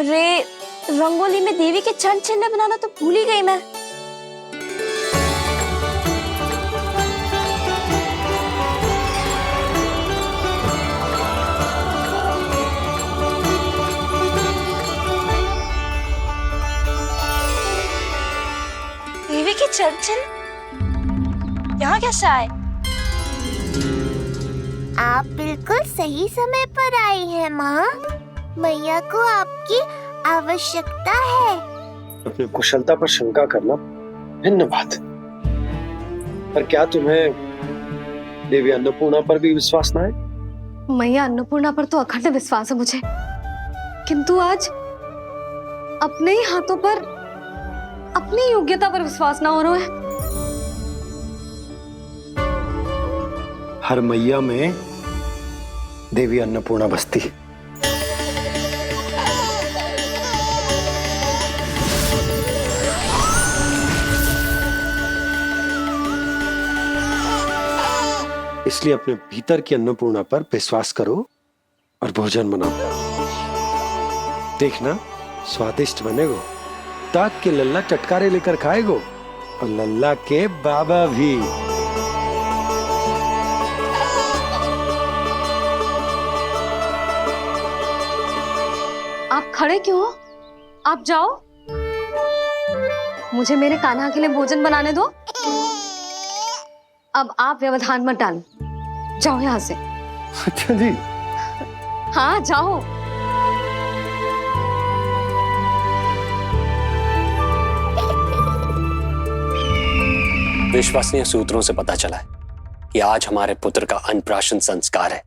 रे, रंगोली में देवी के चरण चिन्ह बनाना तो भूल ही गई मैं। देवी के चरण चिन्ह यहाँ कैसे आए? आप बिल्कुल सही समय पर आई हैं माँ। मैया को आपकी आवश्यकता है। अपनी कुशलता पर शंका करना भिन्न बात है, पर क्या तुम्हें देवी अन्नपूर्णा पर भी विश्वास ना है? मैया अन्नपूर्णा पर तो अखंड विश्वास है मुझे, किंतु आज अपने ही हाथों पर अपनी योग्यता पर विश्वास ना हो रहा है। हर मैया में देवी अन्नपूर्णा बसती है। इसलिए अपने भीतर की अन्नपूर्णा पर विश्वास करो और भोजन बनाओ। देखना स्वादिष्ट बनेगो, ताक के लल्ला चटकारे लेकर खाएगो, और लल्ला के बाबा भी। आप खड़े क्यों हो? आप जाओ, मुझे मेरे कान्हा के लिए भोजन बनाने दो। अब आप व्यवधान मत डालो, जाओ यहाँ से। अच्छा जी। हाँ जाओ। विश्वसनीय सूत्रों से पता चला है कि आज हमारे पुत्र का अन्नप्राशन संस्कार है।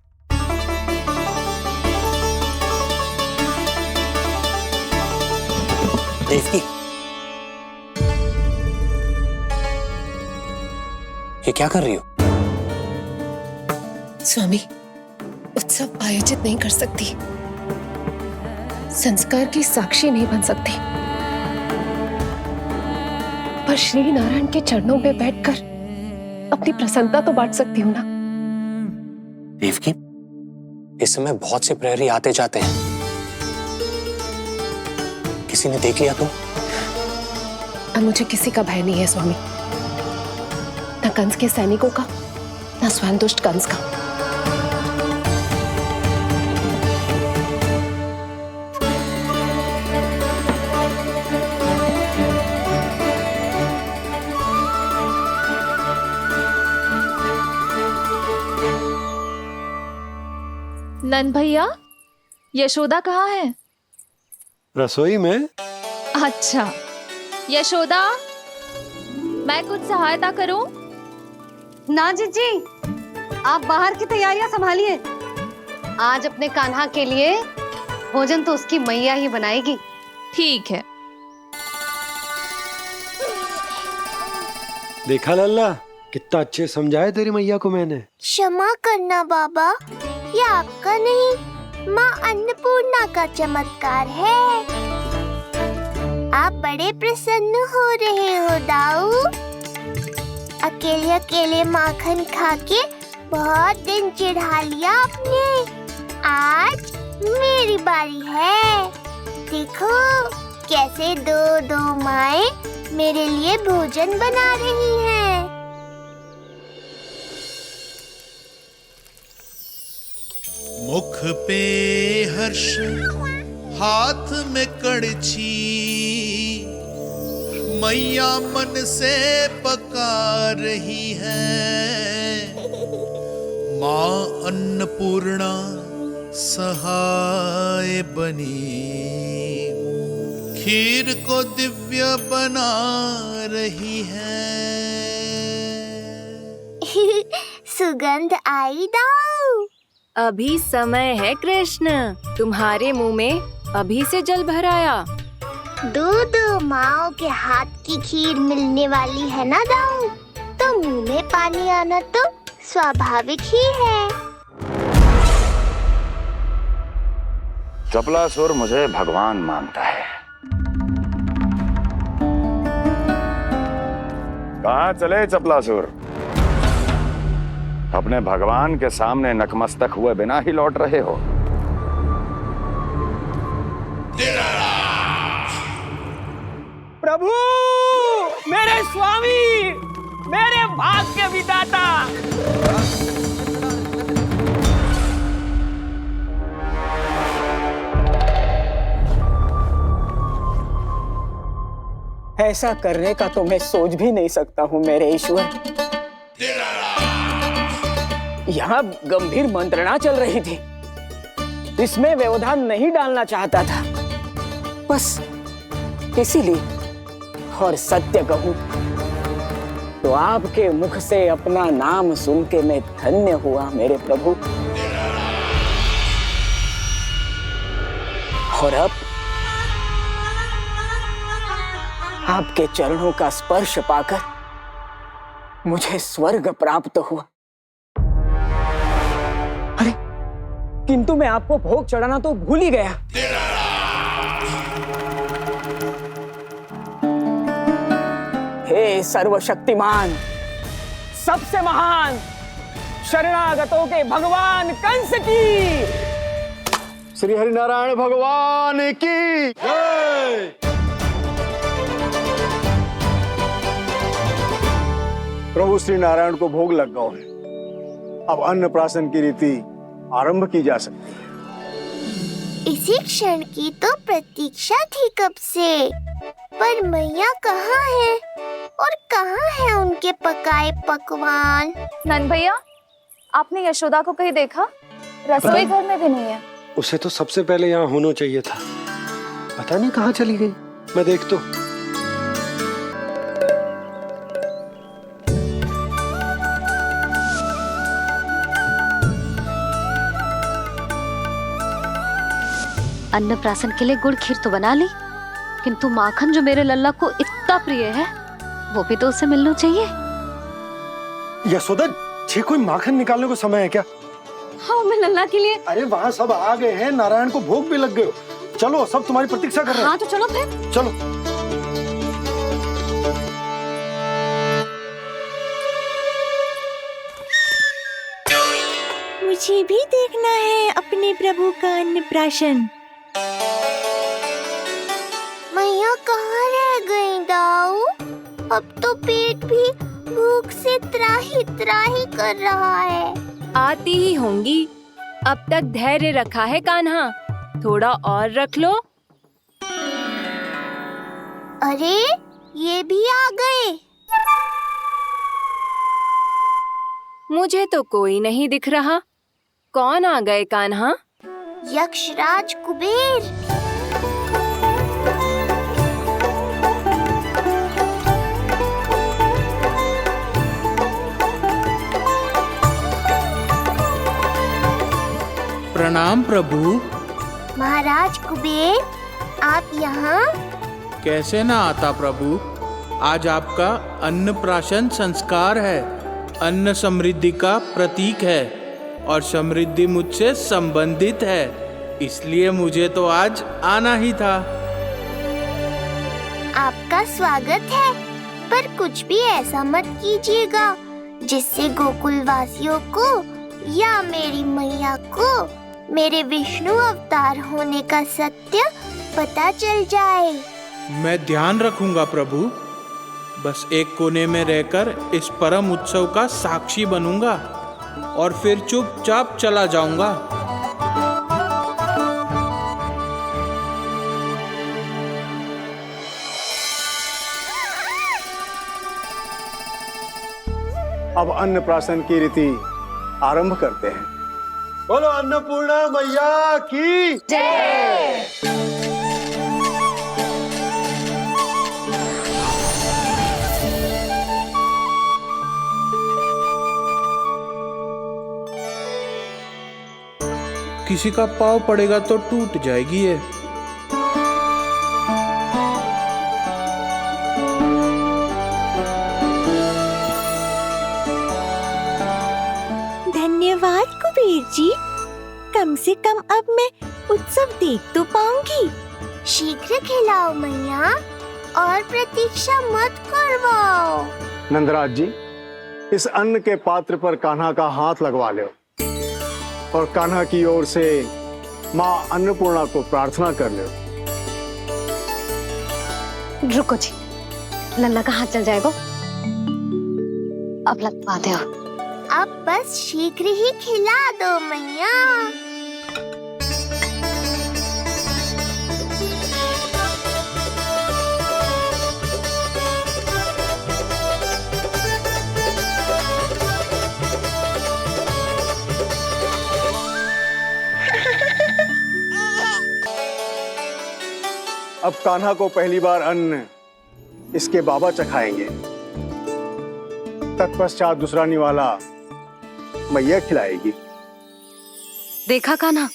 देवकी, ये क्या कर रही हो? स्वामी, उत्सव आयोजित नहीं कर सकती, संस्कार की साक्षी नहीं बन सकती, पर श्री नारायण के चरणों में बैठकर अपनी प्रसन्नता तो बांट सकती हूँ ना। देवकी, इस समय बहुत से प्रहरी आते जाते हैं, किसी ने देख लिया तो? अब मुझे किसी का भय नहीं है स्वामी, न कंस के सैनिकों का, न स्वयं दुष्ट कंस का। नंद भैया, यशोदा कहाँ है? रसोई में। अच्छा, यशोदा, मैं कुछ सहायता करूं? ना जीजी, आप बाहर की तैयारियां संभालिए। आज अपने कान्हा के लिए भोजन तो उसकी मैया ही बनाएगी। ठीक है। देखा लल्ला, कितना अच्छे समझाया तेरी मैया को मैंने। क्षमा करना बाबा, ये आपका नहीं, माँ अन्नपूर्णा का चमत्कार है। आप बड़े प्रसन्न हो रहे हो दाऊ। अकेले अकेले माखन खा के बहुत दिन चिढ़ा लिया आपने। आज मेरी बारी है। देखो कैसे दो दो माएं मेरे लिए भोजन बना रही हैं। मुख पे हर्ष, हाथ में कड़छी, मैया मन से पका रही है। माँ अन्नपूर्णा सहाय बनी, खीर को दिव्य बना रही है। सुगंध आई दाऊ। अभी समय है कृष्ण, तुम्हारे मुंह में अभी से जल भर आया। दो माओ के हाथ की खीर मिलने वाली है ना दाऊ, तो मुंह में पानी आना तो स्वाभाविक ही है। चपलासुर मुझे भगवान मानता है। कहाँ चले चपलासुर? अपने भगवान के सामने नतमस्तक हुए बिना ही लौट रहे हो। प्रभु, मेरे स्वामी, मेरे भाग्य विधाता। ऐसा करने का तो मैं सोच भी नहीं सकता हूँ मेरे ईश्वर। यहाँ गंभीर मंत्रणा चल रही थी, इसमें व्यवधान नहीं डालना चाहता था, बस इसीलिए। और सत्य कहूं तो आपके मुख से अपना नाम सुन के मैं धन्य हुआ मेरे प्रभु। और अब आपके चरणों का स्पर्श पाकर मुझे स्वर्ग प्राप्त हुआ। अरे किंतु मैं आपको भोग चढ़ाना तो भूल ही गया। हे सर्वशक्तिमान, सबसे महान, शरणागतों के भगवान कंस की, श्री हरिनारायण भगवान की जय। प्रभु श्री नारायण को भोग लग गया है, अब अन्नप्राशन की रीति आरंभ की जा सकती है। इसी क्षण की तो प्रतीक्षा थी कब से, पर मैया कहाँ है और कहाँ है उनके पकाए पकवान? नंद भैया, आपने यशोदा को कहीं देखा? रसोई घर में भी नहीं है। उसे तो सबसे पहले यहाँ होना चाहिए था, पता नहीं कहाँ चली गई। मैं देख तो। अन्नप्राशन के लिए गुड़ खीर तो बना ली, किंतु माखन जो मेरे लल्ला को इतना प्रिय है वो भी तो उसे मिलना चाहिए। यशोदा, ये कोई माखन निकालने को समय है क्या? हाँ मैं लल्ला के लिए। अरे वहाँ सब आ गए हैं, नारायण को भोग भी लग गए हो। चलो सब तुम्हारी प्रतीक्षा कर रहे हैं। हाँ तो चलो फिर। चलो। मुझे भी देखना है अपने प्रभु का अन्नप्राशन। मैया कहाँ रह गई दाऊ? अब तो पेट भी भूख से त्राही त्राही कर रहा है। आती ही होंगी। अब तक धैर्य रखा है कान्हा, थोड़ा और रख लो। अरे ये भी आ गए। मुझे तो कोई नहीं दिख रहा। कौन आ गए कान्हा? यक्षराज कुबेर। प्रणाम प्रभु। महाराज कुबेर, आप यहाँ? कैसे ना आता प्रभु। आज आपका अन्नप्राशन संस्कार है। अन्न समृद्धि का प्रतीक है और समृद्धि मुझसे संबंधित है, इसलिए मुझे तो आज आना ही था। आपका स्वागत है, पर कुछ भी ऐसा मत कीजिएगा जिससे गोकुल वासियों को या मेरी मैया को मेरे विष्णु अवतार होने का सत्य पता चल जाए। मैं ध्यान रखूंगा प्रभु। बस एक कोने में रहकर इस परम उत्सव का साक्षी बनूंगा और फिर चुपचाप चला जाऊंगा। अब अन्नप्राशन की रीति आरंभ करते हैं। बोलो अन्नपूर्णा मैया की जय। किसी का पाँव पड़ेगा तो टूट जाएगी ये। धन्यवाद कुबेर जी, कम से कम अब मैं उत्सव देख तो पाऊंगी। शीघ्र खिलाओ मैया और प्रतीक्षा मत करवाओ। नंदराज जी, इस अन्न के पात्र पर कान्हा का हाथ लगवा लो और कान्हा की ओर से माँ अन्नपूर्णा को प्रार्थना कर लो। रुको जी, लल्ला का हाथ चल जाएगा। अब लगवाते हो। अब बस शीघ्र ही खिला दो मैया। अब कान्हा को पहली बार अन्न इसके बाबा चखाएंगे। तत्पश्चात दूसरा निवाला मैया खिलाएगी। देखा कान्हा,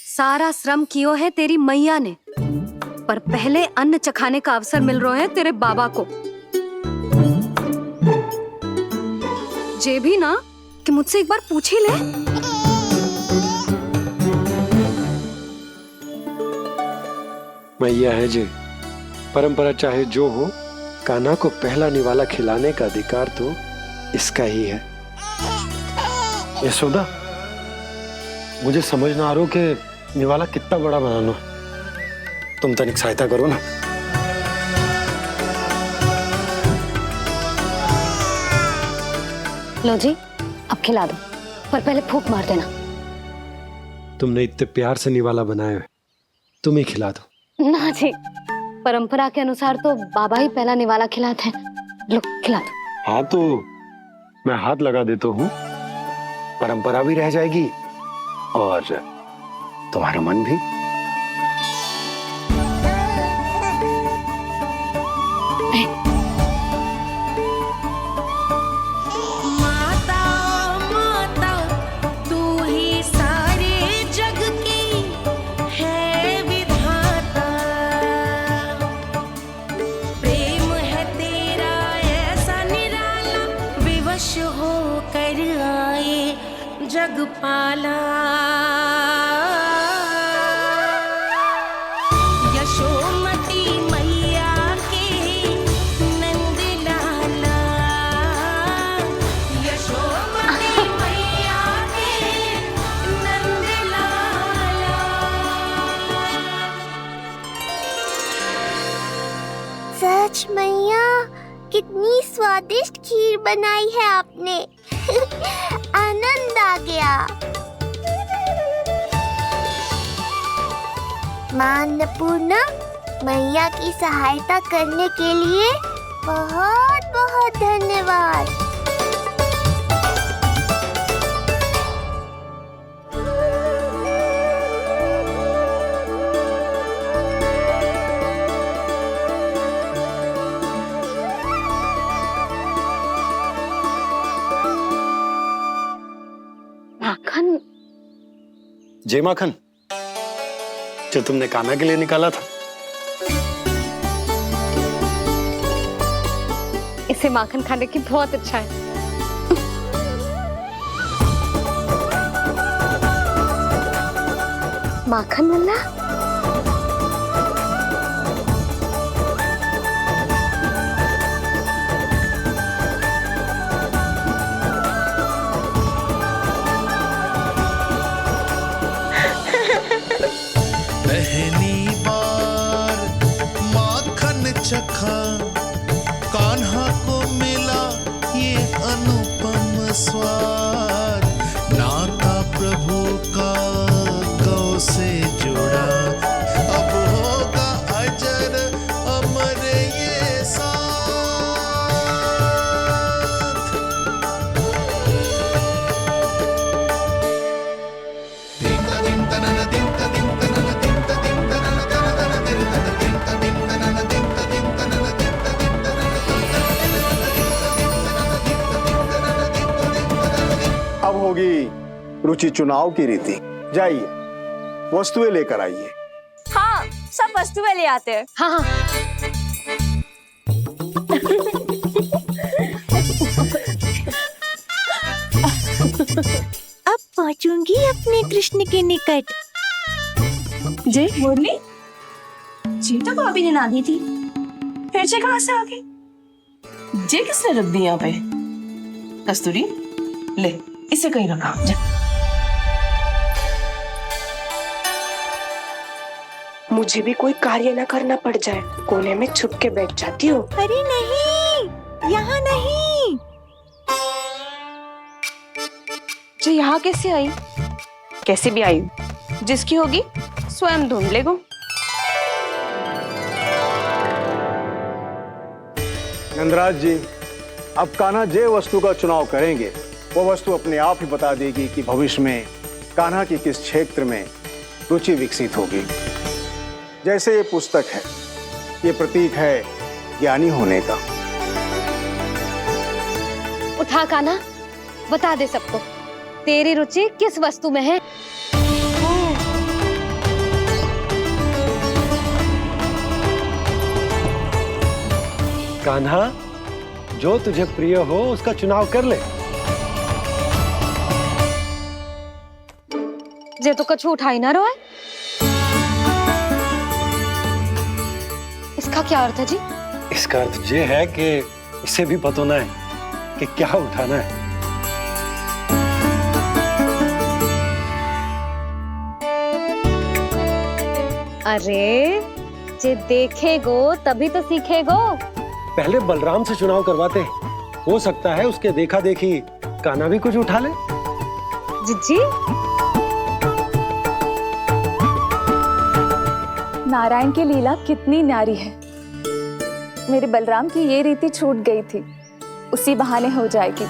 सारा श्रम कियो है तेरी मैया ने, पर पहले अन्न चखाने का अवसर मिल रहा है तेरे बाबा को। जे भी ना कि मुझसे एक बार पूछ ही ले। मैया है जी, परंपरा चाहे जो हो, कान्हा को पहला निवाला खिलाने का अधिकार तो इसका ही है। यशोदा, मुझे समझ ना आ रहा कि निवाला कितना बड़ा बनाना। तुम तनिक सहायता करो ना। लो जी, अब खिला दो, पर पहले फूंक मार देना। तुमने इतने प्यार से निवाला बनाया है, तुम ही खिला दो। ना जी, परंपरा के अनुसार तो बाबा ही पहला निवाला खिलाते हैं। लो खिला दो। हाँ तो मैं हाथ लगा देता हूँ, परंपरा भी रह जाएगी और तुम्हारा मन भी। माता माता तू ही सारे जग की है विधाता। प्रेम है तेरा ऐसा निराला, विवश हो कर आए जग पाला। सचमुच मैया, कितनी स्वादिष्ट खीर बनाई है आपने। आनंद आ गया। मां अन्नपूर्णा, मैया की सहायता करने के लिए बहुत बहुत धन्यवाद। माखन। जय माखन, जो तुमने कान्हा के लिए निकाला था। इसे माखन खाने की बहुत अच्छा है। माखन वाला पहली बार माखन चखा, कान्हा को मिला ये अनुपम स्वाद। नाता प्रभु का गौ से जुड़ा, अब होगा अजर अमर ये साथ। अब होगी रुचि चुनाव की रीति। जाइए, वस्तुएं लेकर आइए। हाँ, सब वस्तुएं ले आते हैं। हाँ हाँ। अब पहुंचूंगी अपने कृष्ण के निकट। जय मुरली, जी तो भाभी ने ना दी थी, फिर से कहाँ से आ गई? जे किसने रख दी यहाँ पे? कस्तूरी, ले इसे कहीं रखा जा। मुझे भी कोई कार्य न करना पड़ जाए, कोने में छुप के बैठ जाती हो। अरे नहीं, यहाँ नहीं। जो यहाँ कैसे आई? कैसे भी आई, जिसकी होगी स्वयं ढूंढ लेगो। नंदराज जी, अब कान्हा जे वस्तु का चुनाव करेंगे, वो वस्तु अपने आप ही बता देगी कि भविष्य में कान्हा की किस क्षेत्र में रुचि विकसित होगी। जैसे ये पुस्तक है, ये प्रतीक है ज्ञानी होने का। उठा कान्हा, बता दे सबको तेरी रुचि किस वस्तु में है। कान्हा, जो तुझे प्रिय हो उसका चुनाव कर ले। जे तो कछु उठाई ना रहा है। इसका क्या अर्थ है जी? इसका अर्थ ये है कि इसे भी पता ना है कि क्या उठाना है। अरे, जे देखेगो तभी तो सीखेगो। पहले बलराम से चुनाव करवाते हैं, हो सकता है उसके देखा देखी कान्हा भी कुछ उठा ले। जीजी, नारायण की लीला कितनी न्यारी है। मेरे बलराम की ये रीति छूट गई थी, उसी बहाने हो जाएगी।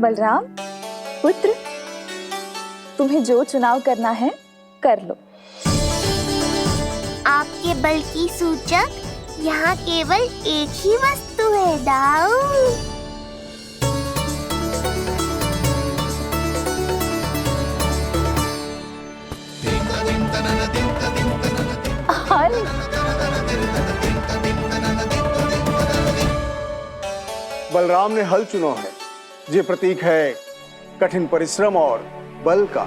बलराम पुत्र, तुम्हें जो चुनाव करना है कर लो। आपके बल की सूचक यहाँ केवल एक ही वस्तु है, दाऊ। बलराम ने हल चुना है, ये प्रतीक है कठिन परिश्रम और बल का।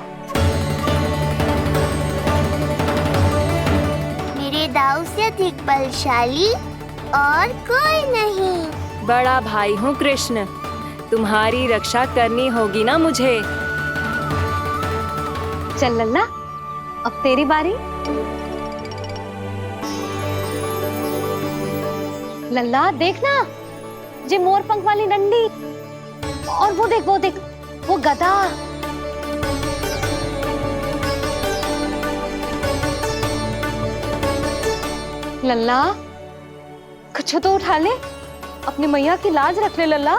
मेरे दाऊ से अधिक बलशाली और कोई नहीं। बड़ा भाई हूँ कृष्ण, तुम्हारी रक्षा करनी होगी ना मुझे। चल लल्ला, अब तेरी बारी। लल्ला देखना, जे मोर पंख वाली डंडी, और वो देख वो गधा। लल्ला कुछ तो उठा ले, अपनी मैया की लाज रख ले लल्ला।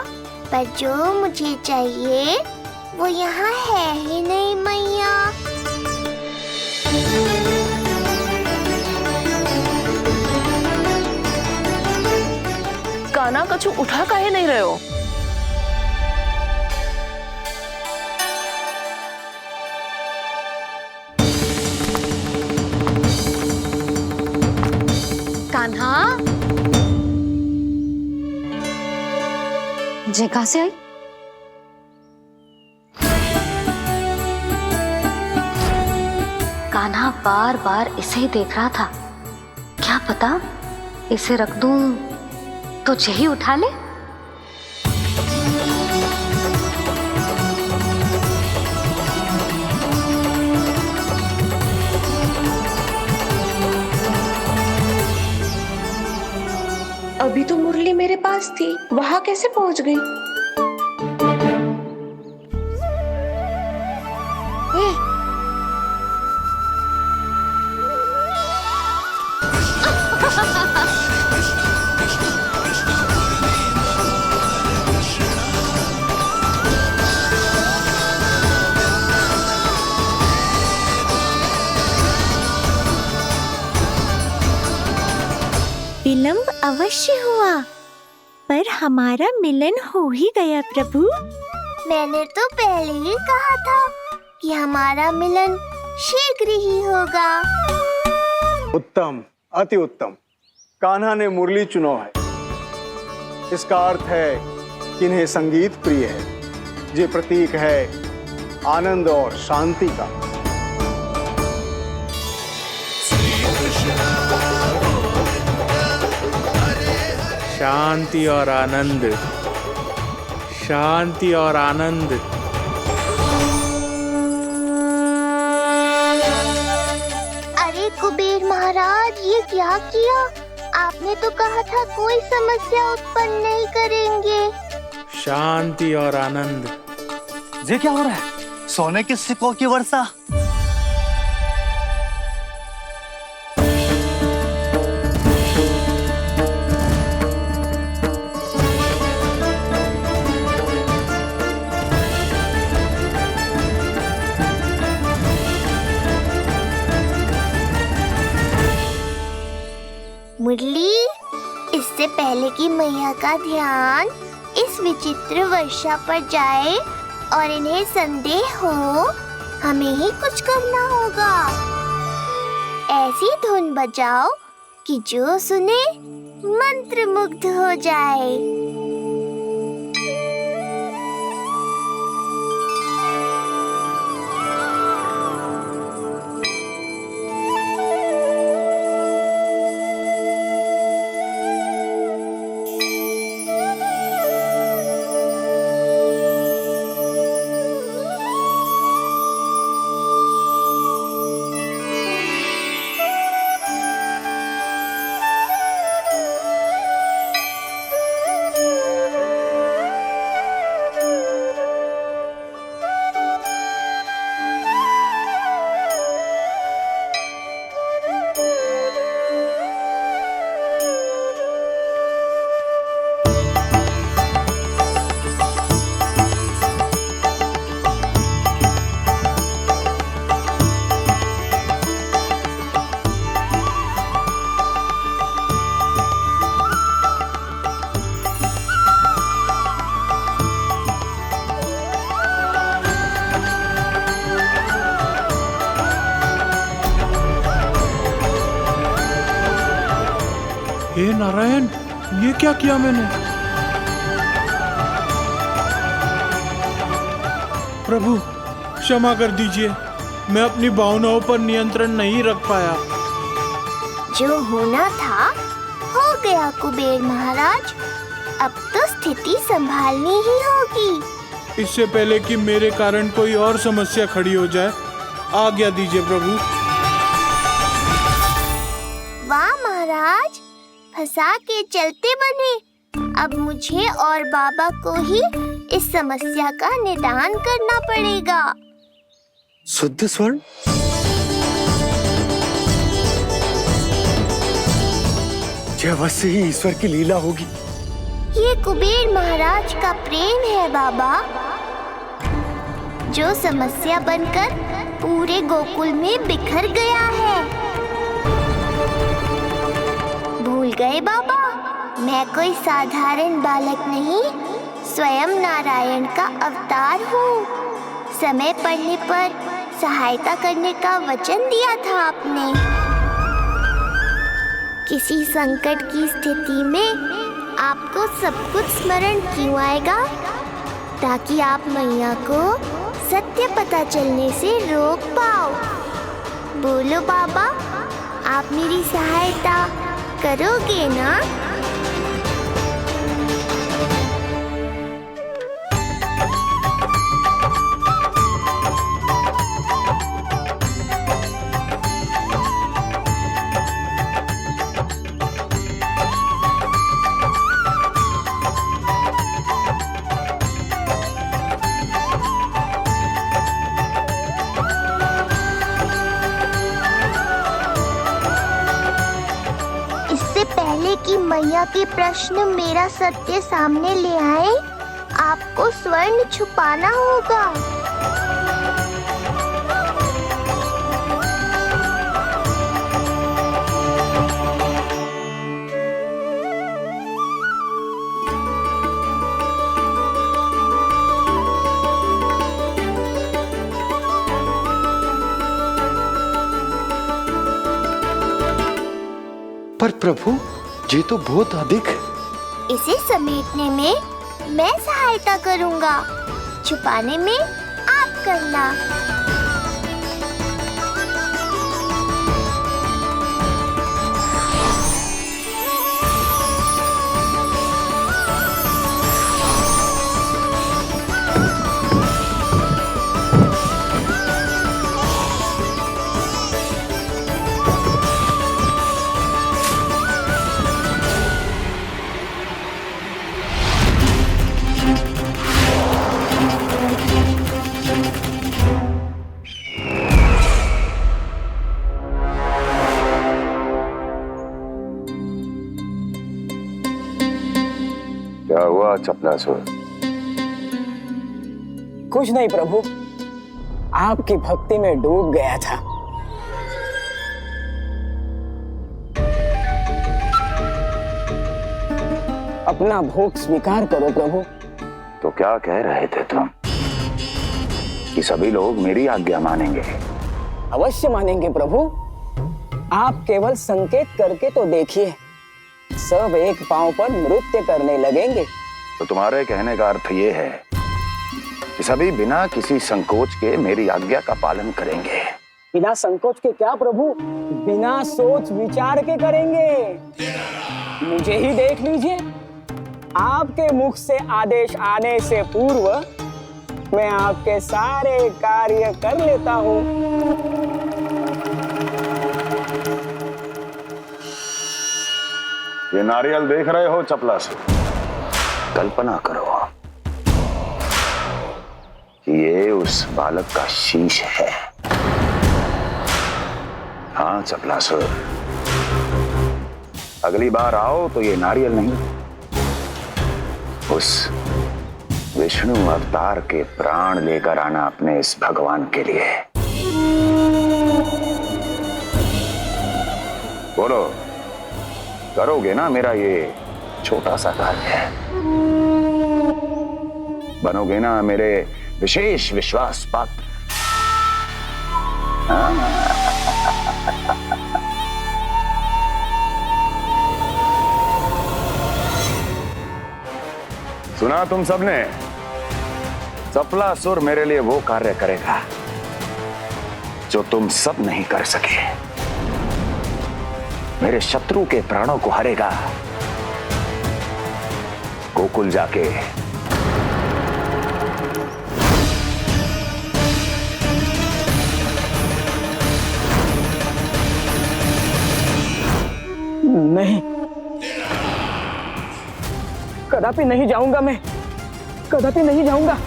पर जो मुझे चाहिए वो यहाँ है ही नहीं मैया। काना कछु उठा काहे नहीं रहे हो? कान्हा, जे कहां से आई? कान्हा बार बार इसे ही देख रहा था। क्या पता इसे रख दूं तो यही उठा ले। अभी तो मुरली मेरे पास थी, वहां कैसे पहुंच गई? विलंब अवश्य हुआ, पर हमारा मिलन हो ही गया प्रभु। मैंने तो पहले ही कहा था कि हमारा मिलन शीघ्र ही होगा। उत्तम, अति उत्तम। कान्हा ने मुरली चुना है, इसका अर्थ है कि इन्हें संगीत प्रिय है। ये प्रतीक है आनंद और शांति का। शांति और आनंद, शांति और आनंद। अरे कुबेर महाराज, ये क्या किया? आपने तो कहा था कोई समस्या उत्पन्न नहीं करेंगे। शांति और आनंद। ये क्या हो रहा है? सोने के सिक्कों की वर्षा। मुरली, इससे पहले कि मैया का ध्यान इस विचित्र वर्षा पर जाए और इन्हें संदेह हो, हमें ही कुछ करना होगा। ऐसी धुन बजाओ कि जो सुने मंत्र मुग्ध हो जाए। हे नारायण, ये क्या किया मैंने? प्रभु क्षमा कर दीजिए, मैं अपनी भावनाओं पर नियंत्रण नहीं रख पाया। जो होना था हो गया कुबेर महाराज, अब तो स्थिति संभालनी ही होगी। इससे पहले कि मेरे कारण कोई और समस्या खड़ी हो जाए, आज्ञा दीजिए प्रभु। वाह महाराज, फंसा के चलते बने। अब मुझे और बाबा को ही इस समस्या का निदान करना पड़ेगा। शुद्ध स्वर्ण? यह अवश्य ही ईश्वर की लीला होगी। ये कुबेर महाराज का प्रेम है बाबा, जो समस्या बनकर पूरे गोकुल में बिखर गया है। भूल गए बाबा, मैं कोई साधारण बालक नहीं, स्वयं नारायण का अवतार हूँ। समय पड़ने पर सहायता करने का वचन दिया था आपने। किसी संकट की स्थिति में आपको सब कुछ स्मरण क्यों आएगा? ताकि आप मैया को सत्य पता चलने से रोक पाओ। बोलो बाबा, आप मेरी सहायता करोगे ना? कि मैया के प्रश्न मेरा सत्य सामने ले आए, आपको स्वर्ण छुपाना होगा। पर प्रभु, ये तो बहुत अधिक। इसे समेटने में मैं सहायता करूंगा, छुपाने में आप करना। क्या हुआ चपलासुर? कुछ नहीं प्रभु, आपकी भक्ति में डूब गया था। अपना भोग स्वीकार करो प्रभु। तो क्या कह रहे थे तुम कि सभी लोग मेरी आज्ञा मानेंगे? अवश्य मानेंगे प्रभु। आप केवल संकेत करके तो देखिए, सब एक पांव पर नृत्य करने लगेंगे। तो तुम्हारे कहने का अर्थ ये है कि सभी बिना किसी संकोच के मेरी आज्ञा का पालन करेंगे? बिना संकोच के क्या प्रभु, बिना सोच विचार के करेंगे। मुझे ही देख लीजिए, आपके मुख से आदेश आने से पूर्व मैं आपके सारे कार्य कर लेता हूँ। ये नारियल देख रहे हो चपलासुर? कल्पना करो कि ये उस बालक का शीश है। हाँ चपलासुर, अगली बार आओ तो ये नारियल नहीं, उस विष्णु अवतार के प्राण लेकर आना अपने इस भगवान के लिए। बोलो, करोगे ना मेरा ये छोटा सा कार्य? बनोगे ना मेरे विशेष विश्वास पात्र? सुना तुम सबने? चपलासुर मेरे लिए वो कार्य करेगा जो तुम सब नहीं कर सके। मेरे शत्रु के प्राणों को हरेगा। गोकुल जाके नहीं, कदापि नहीं जाऊंगा, मैं कदापि नहीं जाऊंगा।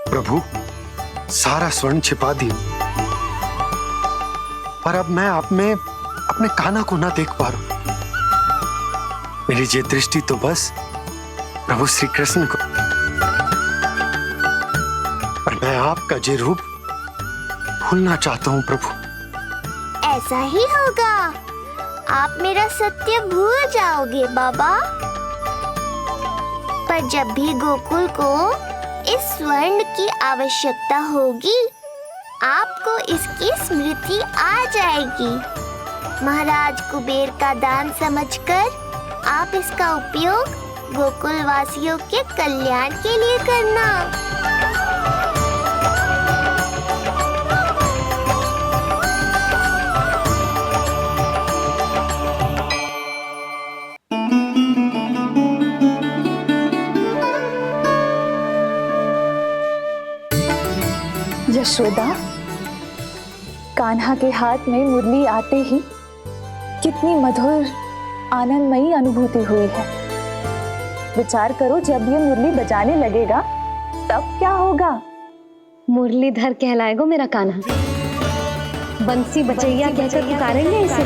प्रभु, सारा स्वर्ण छिपा दी, पर अब मैं आप में अपने कान्हा को ना देख पा रहा हूं। मेरी ये दृष्टि तो बस प्रभु श्री कृष्ण को, पर मैं आपका ये रूप भूलना चाहता हूं प्रभु। ऐसा ही होगा, आप मेरा सत्य भूल जाओगे बाबा। पर जब भी गोकुल को इस स्वर्ण की आवश्यकता होगी, आपको इसकी स्मृति आ जाएगी। महाराज कुबेर का दान समझकर आप इसका उपयोग गोकुल वासियों के कल्याण के लिए करना। यशोदा, कान्हा के हाथ में मुरली आते ही कितनी मधुर आनंदमयी अनुभूति हुई है। विचार करो, जब ये मुरली बजाने लगेगा तब क्या होगा? मुरलीधर कहलाएगा मेरा कान्हा। बंसी बजैया कहकर पुकारेंगे इसे।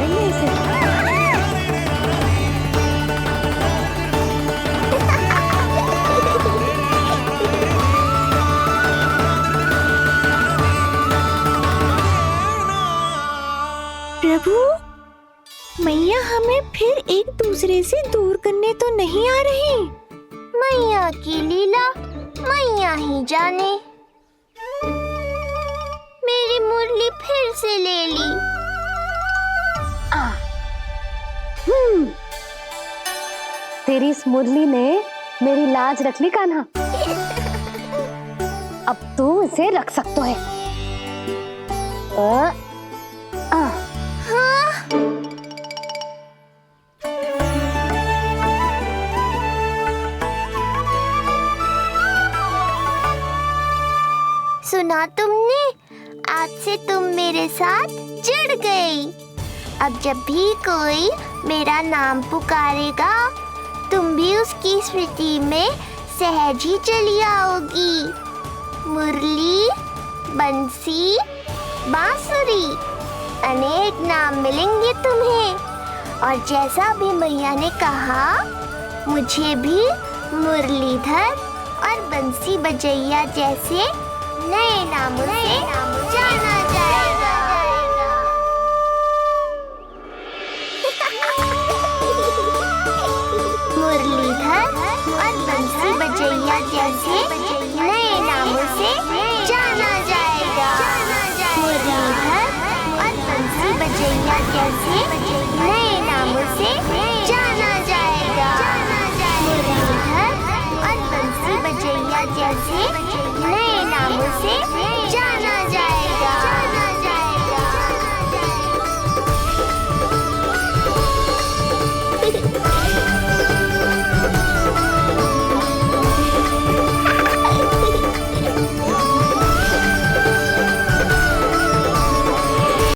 प्रभु, मैया हमें फिर एक दूसरे से दूर करने तो नहीं आ रही। मैया की लीला मैया ही जाने। मेरी मुरली फिर से ले ली। तेरी इस मुरली ने मेरी लाज रख ली कान्हा। अब तू इसे रख सकता है। सुना तुमने? आज से तुम मेरे साथ जुड़ गई। अब जब भी कोई मेरा नाम पुकारेगा, तुम भी उसकी स्मृति में सहज ही चली आओगी। मुरली, बंसी, बांसुरी, अनेक नाम मिलेंगे तुम्हें। और जैसा भी मैया ने कहा, मुझे भी मुरलीधर और बंसी बजैया जैसे नए नामों से जाना जाएगा। मुरलीधर और बंसी बजैया जैसे नए नामों से जाना जाएगा। मुरलीधर और बंसी बजैया जैसे नए नामों से जाना